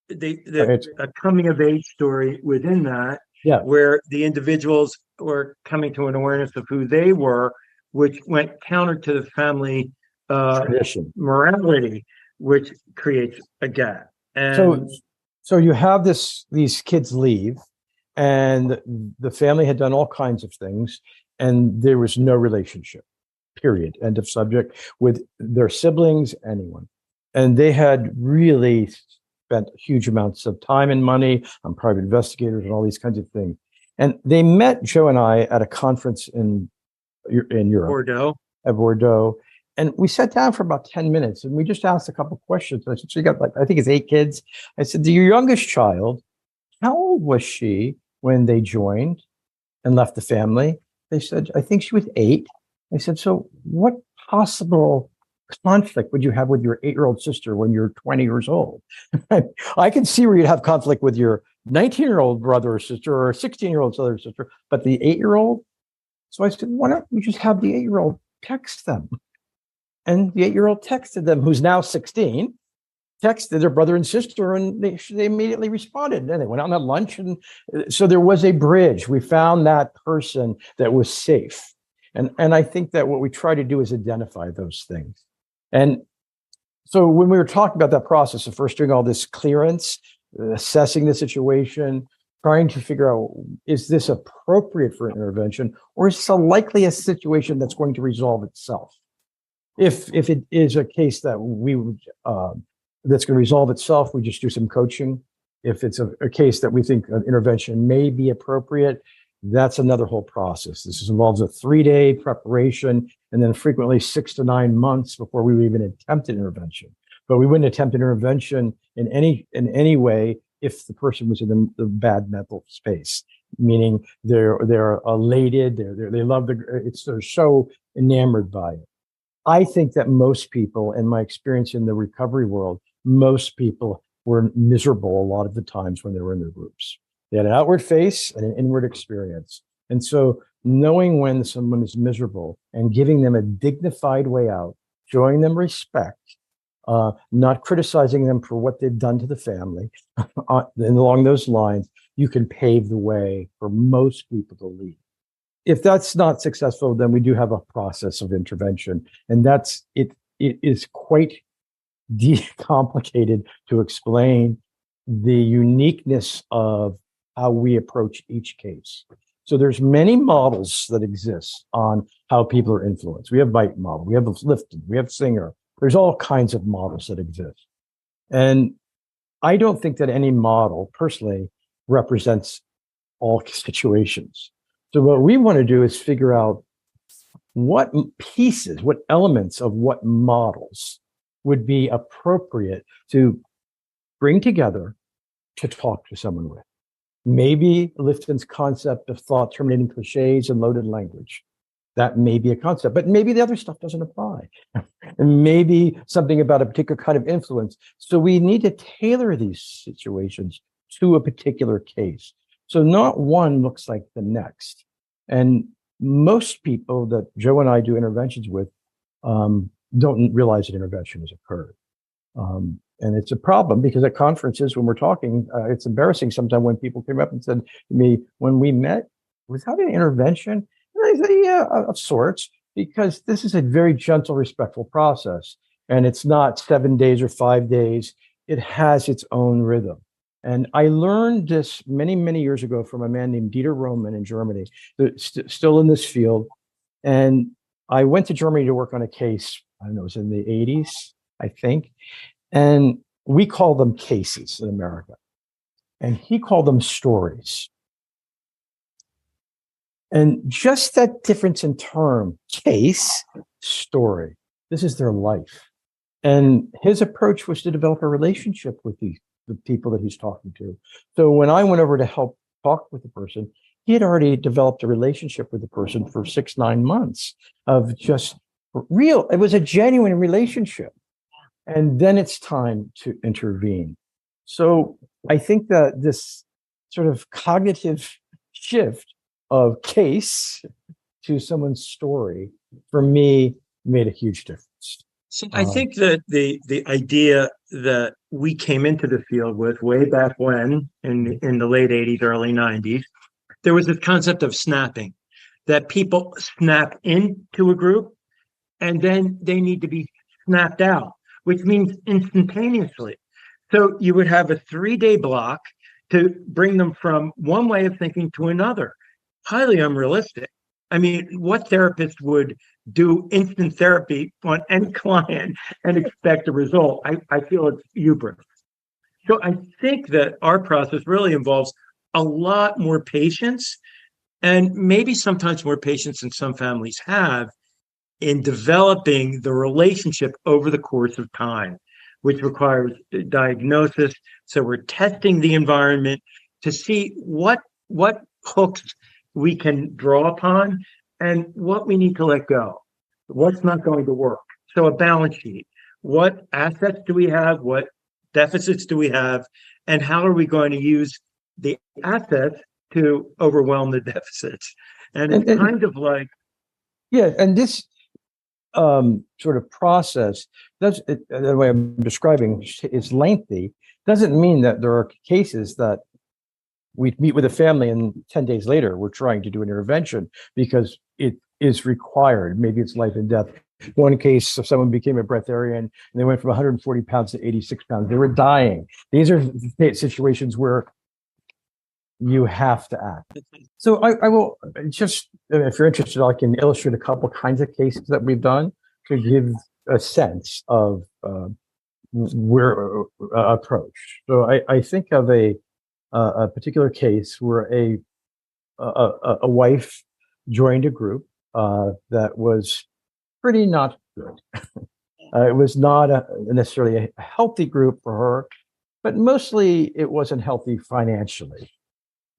a coming of age story within that, where the individuals were coming to an awareness of who they were, which went counter to the family tradition morality, which creates a gap. And so you have these kids leave, and the family had done all kinds of things, and there was no relationship, period, end of subject, with their siblings, anyone. And they had really spent huge amounts of time and money on private investigators and all these kinds of things. And they met Joe and I at a conference in Europe, at Bordeaux. And we sat down for about 10 minutes, and we just asked a couple of questions. I said, so you got, I think it's 8 kids. I said, your youngest child, how old was she when they joined and left the family? They said, I think she was 8. I said, so what possible conflict would you have with your 8-year-old sister when you're 20 years old? I can see where you'd have conflict with your 19-year-old brother or sister, or a 16-year-old brother or sister, but the 8-year-old? So I said, why don't we just have the 8-year-old text them? And the 8-year-old texted them, who's now 16, texted their brother and sister, and they immediately responded. And they went out on lunch. And so there was a bridge. We found that person that was safe. And I think that what we try to do is identify those things. And so when we were talking about that process of first doing all this clearance, assessing the situation, trying to figure out, is this appropriate for intervention, or is this a likely a situation that's going to resolve itself? If it is a case that that's going to resolve itself, we just do some coaching. If it's a case that we think an intervention may be appropriate, that's another whole process. This involves a 3-day preparation, and then frequently 6 to 9 months before we would even attempt an intervention. But we wouldn't attempt an intervention in any way if the person was in the bad mental space, meaning they're elated, they love they're so enamored by it. I think that most people, in my experience in the recovery world, most people were miserable a lot of the times when they were in their groups. They had an outward face and an inward experience. And so knowing when someone is miserable and giving them a dignified way out, showing them respect, not criticizing them for what they've done to the family, and along those lines, you can pave the way for most people to leave. If that's not successful, then we do have a process of intervention. And it is quite complicated to explain the uniqueness of how we approach each case. So there's many models that exist on how people are influenced. We have Veit model, we have Lifton, we have Singer. There's all kinds of models that exist. And I don't think that any model personally represents all situations. So what we want to do is figure out what pieces, what elements of what models would be appropriate to bring together to talk to someone with. Maybe Lifton's concept of thought terminating cliches and loaded language. That may be a concept, but maybe the other stuff doesn't apply. And maybe something about a particular kind of influence. So we need to tailor these situations to a particular case. So not one looks like the next. And most people that Joe and I do interventions with don't realize that intervention has occurred. And it's a problem because at conferences, when we're talking, it's embarrassing sometimes when people came up and said to me, when we met, was that an intervention? And I say, yeah, of sorts, because this is a very gentle, respectful process. And it's not 7 days or 5 days. It has its own rhythm. And I learned this many, many years ago from a man named Dieter Roman in Germany, still in this field. And I went to Germany to work on a case, I don't know, it was in the 80s, I think. And we call them cases in America. And he called them stories. And just that difference in term, case, story. This is their life. And his approach was to develop a relationship with the people that he's talking to. So when I went over to help talk with the person, he had already developed a relationship with the person for 6-9 months of just real. It was a genuine relationship. And then it's time to intervene. So I think that this sort of cognitive shift of case to someone's story, for me, made a huge difference. So I think that the idea that we came into the field with way back when, in the late 80s, early 90s, there was this concept of snapping, that people snap into a group and then they need to be snapped out, which means instantaneously. So you would have a 3-day block to bring them from one way of thinking to another. Highly unrealistic. I mean, what therapist would do instant therapy on any client and expect a result? I feel it's hubris. So I think that our process really involves a lot more patience, and maybe sometimes more patience than some families have, in developing the relationship over the course of time, which requires diagnosis. So we're testing the environment to see what hooks we can draw upon and what we need to let go, what's not going to work. So a balance sheet. What assets do we have? What deficits do we have? And how are we going to use the assets to overwhelm the deficits? And it's kind of like... Yeah, and this sort of process, the way I'm describing is lengthy, doesn't mean that there are cases that we meet with a family and 10 days later we're trying to do an intervention because it is required. Maybe it's life and death. One case, someone became a breatharian and they went from 140 pounds to 86 pounds. They were dying. These are situations where you have to act. So I will just, if you're interested, I can illustrate a couple kinds of cases that we've done to give a sense of where approach. So I think of a particular case where a wife joined a group that was pretty not good. It was not necessarily a healthy group for her, but mostly it wasn't healthy financially.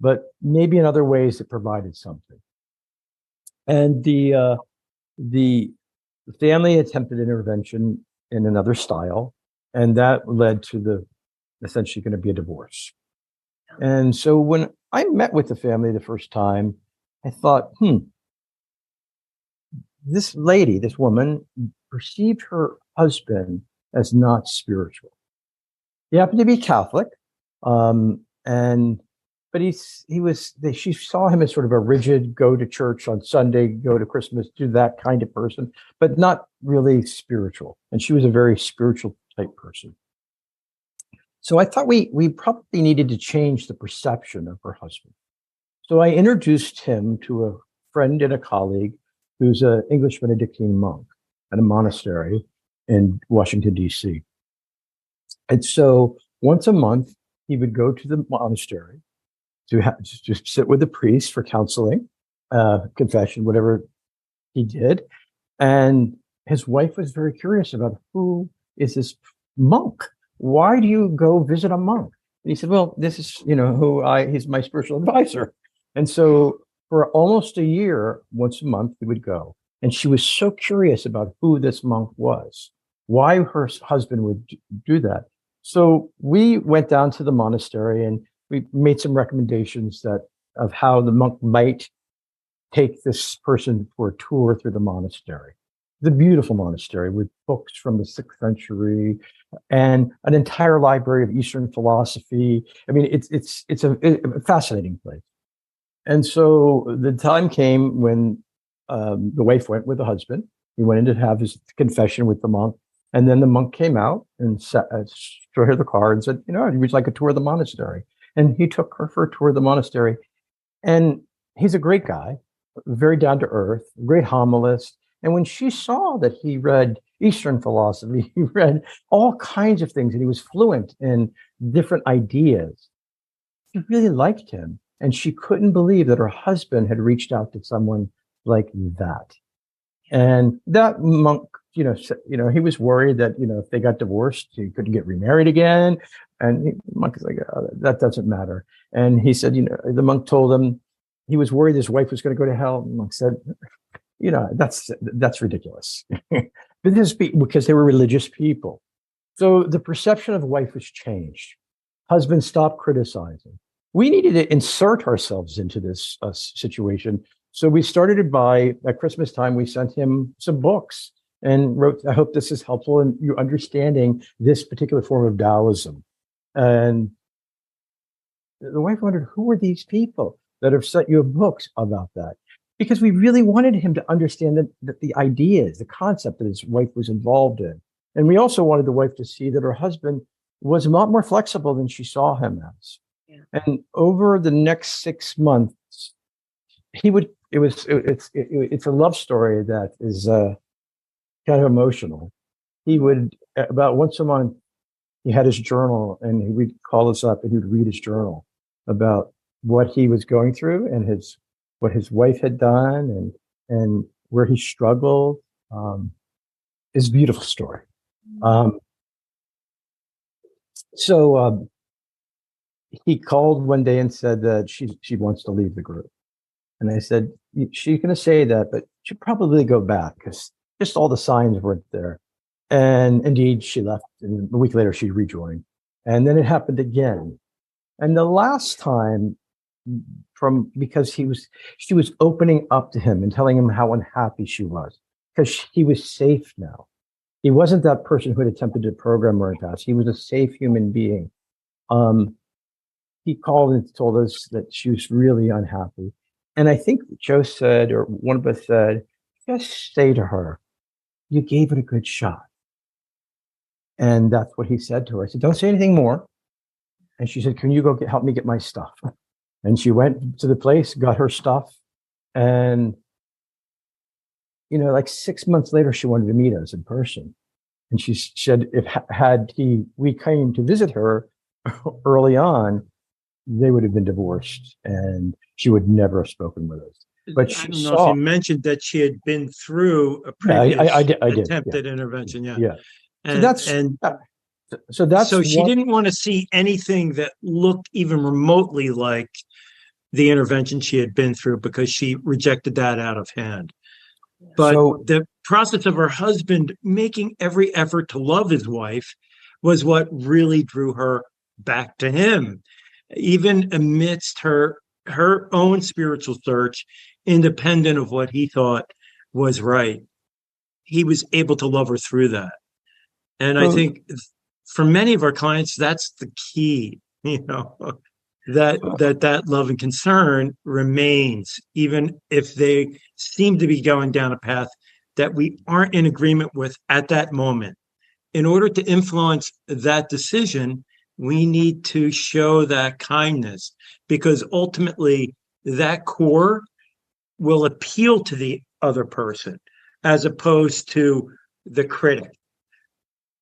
But maybe in other ways it provided something. And the family attempted intervention in another style, and that led to the essentially going to be a divorce. And so when I met with the family the first time, I thought, this lady, this woman, perceived her husband as not spiritual. He happened to be Catholic, but she saw him as sort of a rigid, go to church on Sunday, go to Christmas, do that kind of person, but not really spiritual. And she was a very spiritual type person. So I thought we probably needed to change the perception of her husband. So I introduced him to a friend and a colleague who's an English Benedictine monk at a monastery in Washington, D.C. And so once a month, he would go to the monastery to just sit with the priest for counseling, confession, whatever he did. And his wife was very curious about, who is this monk? Why do you go visit a monk? And he said, well, this is, he's my spiritual advisor. And so for almost a year, once a month, he would go. And she was so curious about who this monk was, why her husband would do that. So we went down to the monastery and we made some recommendations of how the monk might take this person for a tour through the monastery. The beautiful monastery with books from the 6th century and an entire library of Eastern philosophy. I mean, it's a fascinating place. And so the time came when the wife went with the husband. He went in to have his confession with the monk. And then the monk came out and showed her the car and said, would you like a tour of the monastery? And he took her for a tour of the monastery. And he's a great guy, very down to earth, great homilist. And when she saw that he read Eastern philosophy, he read all kinds of things, and he was fluent in different ideas, she really liked him. And she couldn't believe that her husband had reached out to someone like that. And that monk he was worried that, if they got divorced, he couldn't get remarried again. And the monk is like, oh, that doesn't matter. And he said, the monk told him he was worried his wife was going to go to hell. And the monk said, that's ridiculous. But this because they were religious people. So the perception of wife was changed. Husband stopped criticizing. We needed to insert ourselves into this situation. So we started at Christmas time, we sent him some books and wrote, I hope this is helpful in you understanding this particular form of Taoism. And the wife wondered, who are these people that have sent you books about that? Because we really wanted him to understand that the ideas, the concept that his wife was involved in. And we also wanted the wife to see that her husband was a lot more flexible than she saw him as. Yeah. And over the next 6 months, it's a love story that is kind of emotional. He would, about once a month, he had his journal and he would call us up and he would read his journal about what he was going through and what his wife had done and where he struggled. It's a beautiful story. So he called one day and said that she wants to leave the group. And I said, she's going to say that, but she'll probably go back because just all the signs weren't there. And indeed, she left. And a week later, she rejoined. And then it happened again. And the last time, because she was opening up to him and telling him how unhappy she was because he was safe now. He wasn't that person who had attempted to program her in the past. He was a safe human being. He called and told us that she was really unhappy. And I think Joe said, or one of us said, just say to her, you gave it a good shot. And that's what he said to her. I said, don't say anything more. And she said, can you go help me get my stuff? And she went to the place, got her stuff. And, like 6 months later, she wanted to meet us in person. And she said, we came to visit her early on, they would have been divorced and she would never have spoken with us. But I don't know if you mentioned that she had been through a previous attempted intervention. Yeah. So she didn't want to see anything that looked even remotely like the intervention she had been through because she rejected that out of hand. But the process of her husband making every effort to love his wife was what really drew her back to him, even amidst her own spiritual search, independent of what he thought was right. He was able to love her through that. And I think for many of our clients, that's the key, that love and concern remains, even if they seem to be going down a path that we aren't in agreement with at that moment. In order to influence that decision, we need to show that kindness because ultimately that core will appeal to the other person as opposed to the critic.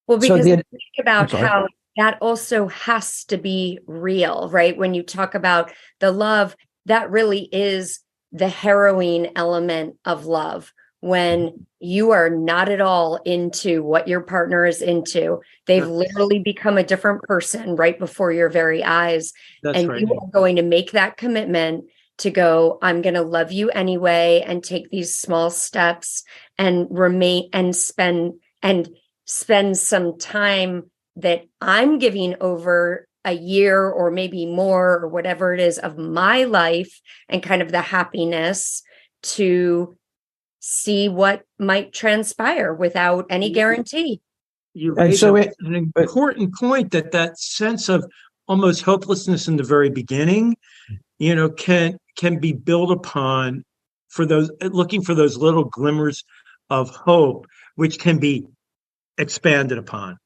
Well, because think about how that also has to be real, right? When you talk about the love, that really is the harrowing element of love. When you are not at all into what your partner is into, they've literally become a different person right before your very eyes. You are going to make that commitment to go, I'm going to love you anyway, and take these small steps and remain and spend some time that I'm giving over a year or maybe more or whatever it is of my life and kind of the happiness to see what might transpire without any guarantee. You raise an important point that sense of almost hopelessness in the very beginning, can be built upon for those looking for those little glimmers of hope, which can be expanded upon.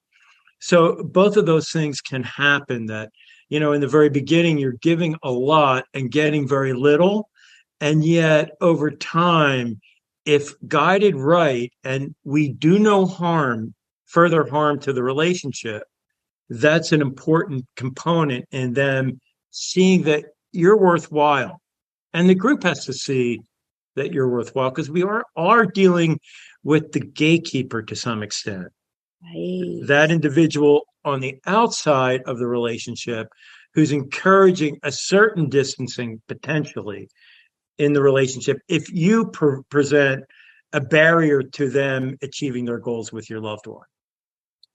So both of those things can happen that, in the very beginning, you're giving a lot and getting very little. And yet over time, if guided right, and we do no further harm to the relationship, that's an important component in them seeing that you're worthwhile. And the group has to see that you're worthwhile because we are dealing with the gatekeeper to some extent. Right. That individual on the outside of the relationship who's encouraging a certain distancing potentially in the relationship if you present a barrier to them achieving their goals with your loved one.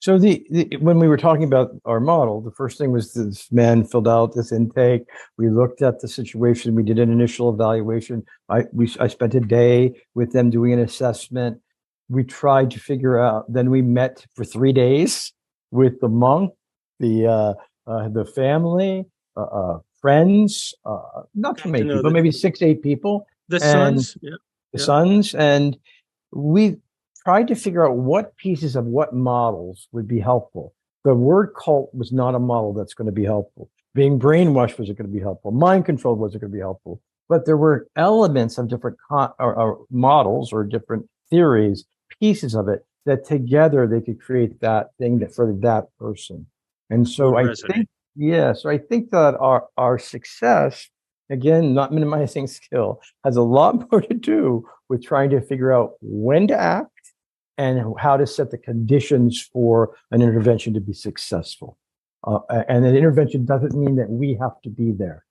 So when we were talking about our model, the first thing was this man filled out this intake. We looked at the situation. We did an initial evaluation. I spent a day with them doing an assessment. We tried to figure out. Then we met for 3 days with the monk, the family, friends. Not too many people, maybe 6, 8 people. The sons, yeah. The sons, and we tried to figure out what pieces of what models would be helpful. The word cult was not a model that's going to be helpful. Being brainwashed wasn't going to be helpful. Mind control wasn't going to be helpful. But there were elements of different or models or different theories, pieces of it, that together they could create that thing that for that person. And so I think that our success, again, not minimizing skill, has a lot more to do with trying to figure out when to act and how to set the conditions for an intervention to be successful. And an intervention doesn't mean that we have to be there.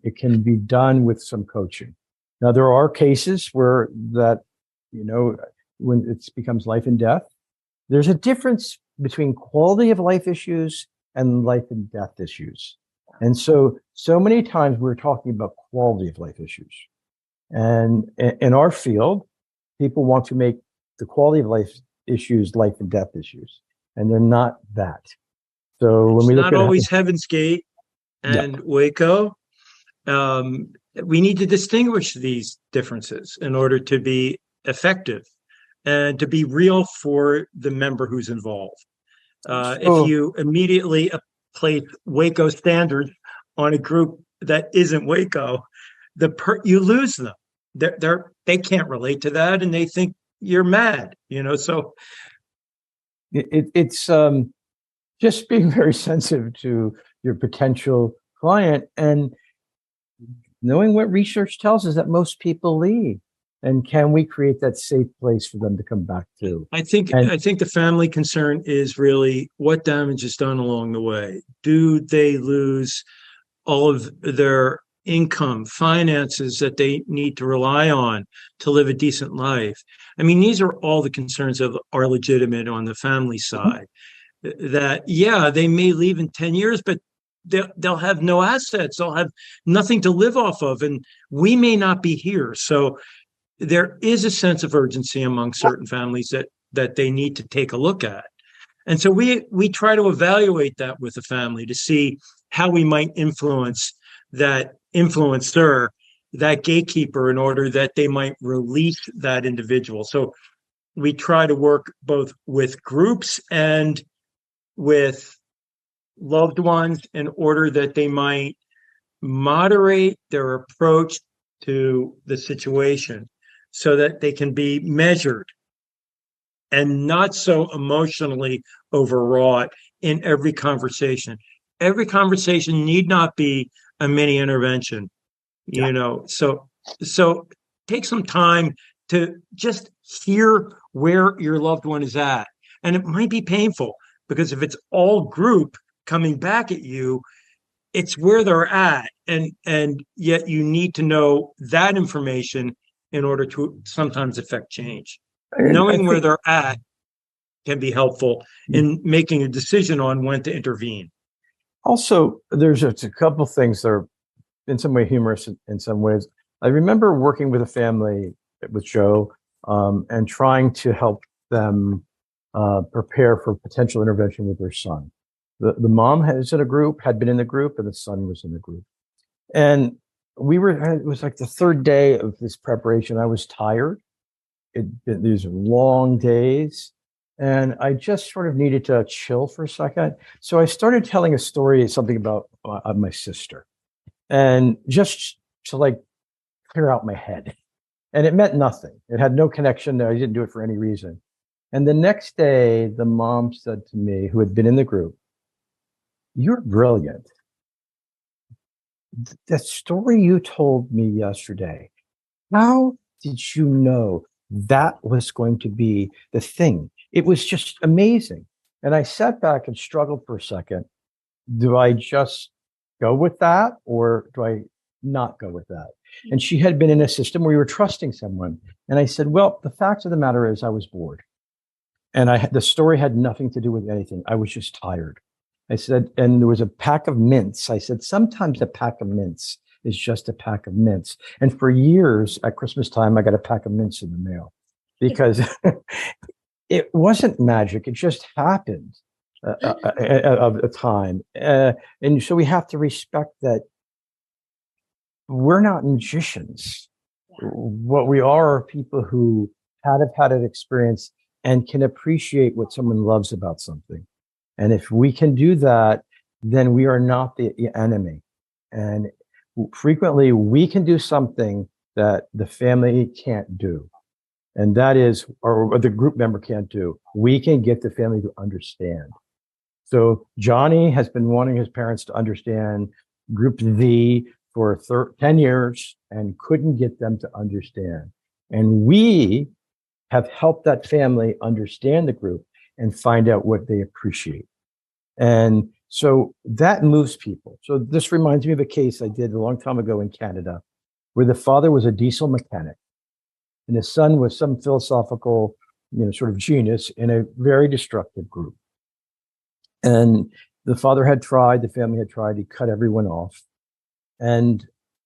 It can be done with some coaching. Now, there are cases where that, when it becomes life and death, there's a difference between quality of life issues and life and death issues. And so many times we're talking about quality of life issues. And in our field, people want to make the quality of life issues life and death issues, and they're not that. So when we look at always Heaven's Gate and Waco, we need to distinguish these differences in order to be effective and to be real for the member who's involved. If you immediately place Waco standards on a group that isn't Waco, you lose them. They can't relate to that, and they think you're mad. So it's just being very sensitive to your potential client and knowing what research tells us that most people leave. And can we create that safe place for them to come back to? I think the family concern is really what damage is done along the way. Do they lose all of their income, finances that they need to rely on to live a decent life? I mean, these are all the concerns that are legitimate on the family side. That, they may leave in 10 years, but they'll have no assets. They'll have nothing to live off of. And we may not be here. So there is a sense of urgency among certain families that they need to take a look at. And so we try to evaluate that with the family to see how we might influence that influencer, that gatekeeper, in order that they might release that individual. So we try to work both with groups and with loved ones in order that they might moderate their approach to the situation so that they can be measured and not so emotionally overwrought in every conversation. Every conversation need not be a mini intervention, so take some time to just hear where your loved one is at. And it might be painful because if it's all group coming back at you, it's where they're at. And yet you need to know that information in order to sometimes affect change. Knowing where they're at can be helpful in making a decision on when to intervene. Also, there's a couple things that are in some way humorous in some ways. I remember working with a family with Joe and trying to help them prepare for potential intervention with their son. The mom was in a group, had been in the group, and the son was in the group. And it was like the third day of this preparation. I was tired. These long days. And I just sort of needed to chill for a second. So I started telling a story, something about my sister, and just to clear out my head. And it meant nothing. It had no connection. I didn't do it for any reason. And the next day, the mom said to me, who had been in the group, "You're brilliant. That story you told me yesterday, how did you know that was going to be the thing. It was just amazing. And I sat back and struggled for a second. Do I just go with that, or do I not go with that? And she had been in a system where you were trusting someone. And I said, well, the fact of the matter is I was bored. And the story had nothing to do with anything. I was just tired. I said, and there was a pack of mints. I said, sometimes a pack of mints is just a pack of mints. And for years at Christmas time, I got a pack of mints in the mail because it wasn't magic. It just happened of a time. And so we have to respect that we're not magicians. What we are people who have had an experience and can appreciate what someone loves about something. And if we can do that, then we are not the enemy. And frequently we can do something that the family can't do. And that is, or the group member can't do. We can get the family to understand. So Johnny has been wanting his parents to understand Group Z for 10 years and couldn't get them to understand. And we have helped that family understand the group and find out what they appreciate. And so that moves people. So this reminds me of a case I did a long time ago in Canada, where the father was a diesel mechanic and his son was some philosophical, sort of genius in a very destructive group. And the father had tried, the family had tried, he cut everyone off. And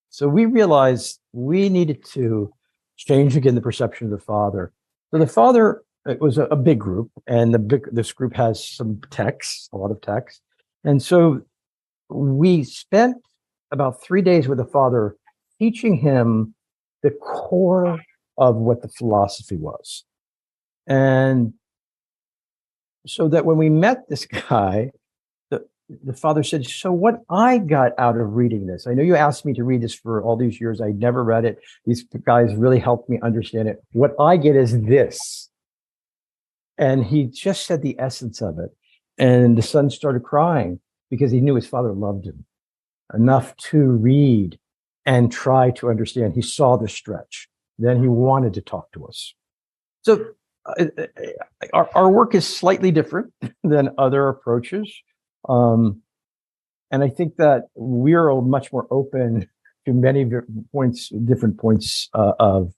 so we realized we needed to change again the perception of the father. So the father, it was a big group, and this group has some text, a lot of text. And so we spent about 3 days with the father teaching him the core of what the philosophy was. And so that when we met this guy, the father said, so what I got out of reading this, I know you asked me to read this for all these years. I never read it. These guys really helped me understand it. What I get is this. And he just said the essence of it. And the son started crying because he knew his father loved him enough to read and try to understand. He saw the stretch. Then he wanted to talk to us. So our work is slightly different than other approaches. And I think that we're much more open to many different points about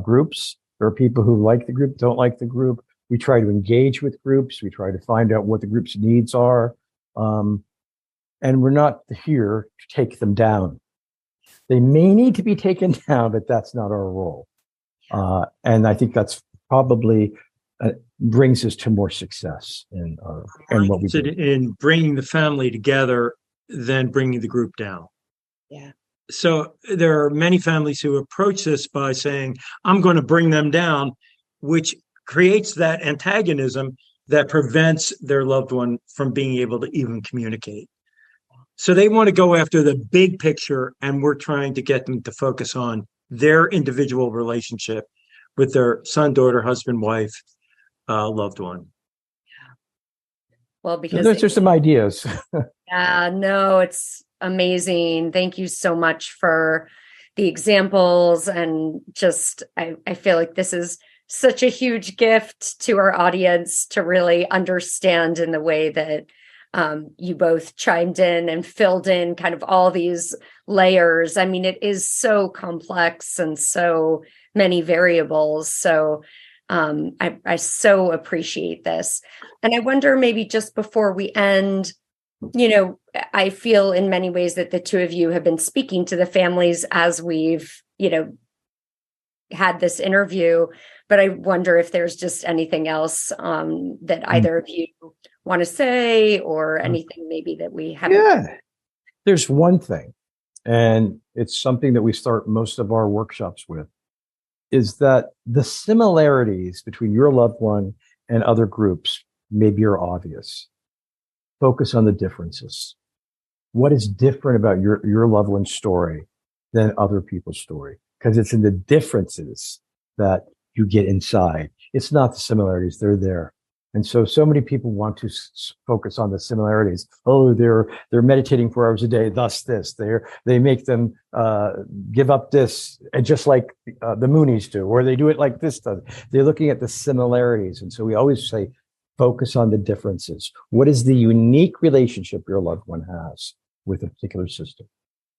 groups. There are people who like the group, don't like the group. We try to engage with groups. We try to find out what the group's needs are. And we're not here to take them down. They may need to be taken down, but that's not our role. And I think that's probably brings us to more success in what we do. In bringing the family together than bringing the group down. Yeah. So there are many families who approach this by saying, I'm going to bring them down, which creates that antagonism that prevents their loved one from being able to even communicate. So they want to go after the big picture, and we're trying to get them to focus on their individual relationship with their son, daughter, husband, wife, loved one. Well, because there's some ideas. Yeah, no, it's amazing. Thank you so much for the examples. And just, I feel like this is such a huge gift to our audience to really understand in the way that you both chimed in and filled in kind of all these layers. I mean, it is so complex and so many variables. So I so appreciate this. And I wonder, maybe just before we end, I feel in many ways that the two of you have been speaking to the families as we've, had this interview, but I wonder if there's just anything else that either of you want to say, or anything maybe that we haven't. Yeah, there's one thing, and it's something that we start most of our workshops with, is that the similarities between your loved one and other groups maybe are obvious. Focus on the differences. What is different about your loved one's story than other people's story? Because it's in the differences that you get inside. It's not the similarities, they're there. And so many people want to focus on the similarities. Oh, they're meditating 4 hours a day, thus this. They make them give up this, and just like the Moonies do, or they do it like this does. They're looking at the similarities. And so we always say, focus on the differences. What is the unique relationship your loved one has with a particular system?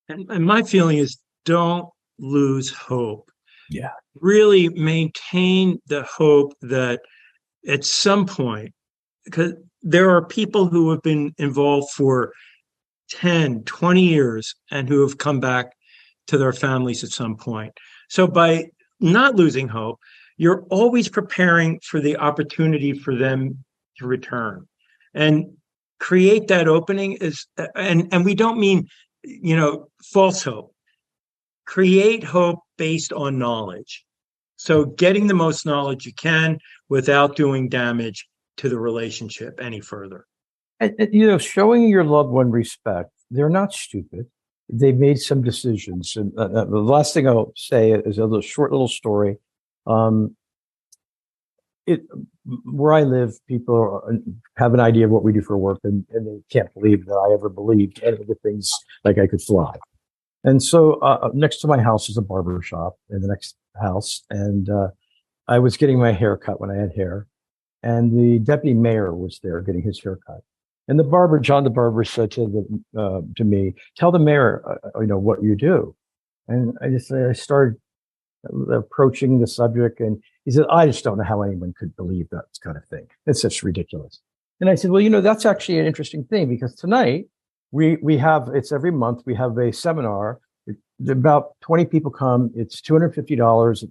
And my feeling is, don't lose hope. Yeah. Really maintain the hope that at some point, because there are people who have been involved for 10, 20 years and who have come back to their families at some point. So by not losing hope, you're always preparing for the opportunity for them to return. And create that opening is, and we don't mean, false hope. Create hope based on knowledge. So getting the most knowledge you can without doing damage to the relationship any further. And showing your loved one respect. They're not stupid. They've made some decisions. And the last thing I'll say is a short little story. Where I live, people have an idea of what we do for work, and they can't believe that I ever believed any of the things like I could fly. And so next to my house is a barber shop in the next house. And I was getting my hair cut when I had hair. And the deputy mayor was there getting his hair cut. And John the barber said to me, tell the mayor, what you do. And I started approaching the subject. And he said, I just don't know how anyone could believe that kind of thing. It's just ridiculous. And I said, well, that's actually an interesting thing, because tonight, we have, it's every month, we have a seminar. About 20 people come. It's $250,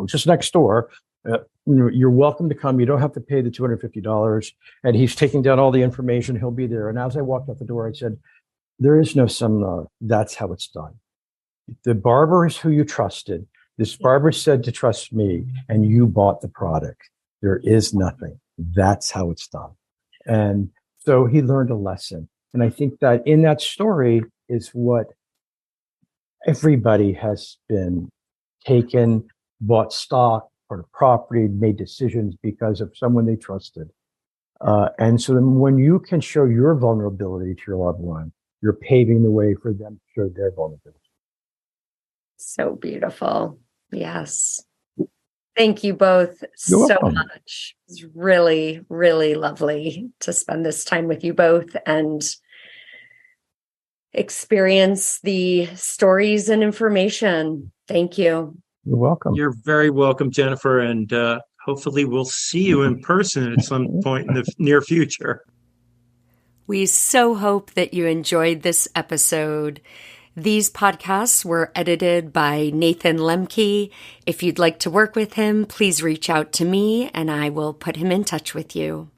just next door. You're welcome to come. You don't have to pay the $250. And he's taking down all the information. He'll be there. And as I walked out the door, I said, there is no seminar. That's how it's done. The barber is who you trusted. This barber said to trust me, and you bought the product. There is nothing. That's how it's done. And so he learned a lesson. And I think that in that story is what everybody has been taken, bought stock or property, made decisions because of someone they trusted. And so then when you can show your vulnerability to your loved one, you're paving the way for them to show their vulnerability. So beautiful. Yes. Thank you both You're so welcome. much. It's really, really lovely to spend this time with you both and experience the stories and information. Thank you. You're welcome. You're very welcome, Jennifer. And hopefully we'll see you in person at some point in the near future. We so hope that you enjoyed this episode. These podcasts were edited by Nathan Lemke. If you'd like to work with him, please reach out to me and I will put him in touch with you.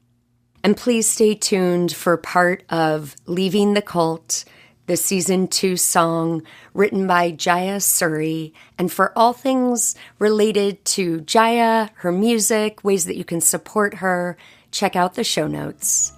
And please stay tuned for part of Leaving the Cult, the season 2 song written by Jaya Suri. And for all things related to Jaya, her music, ways that you can support her, check out the show notes.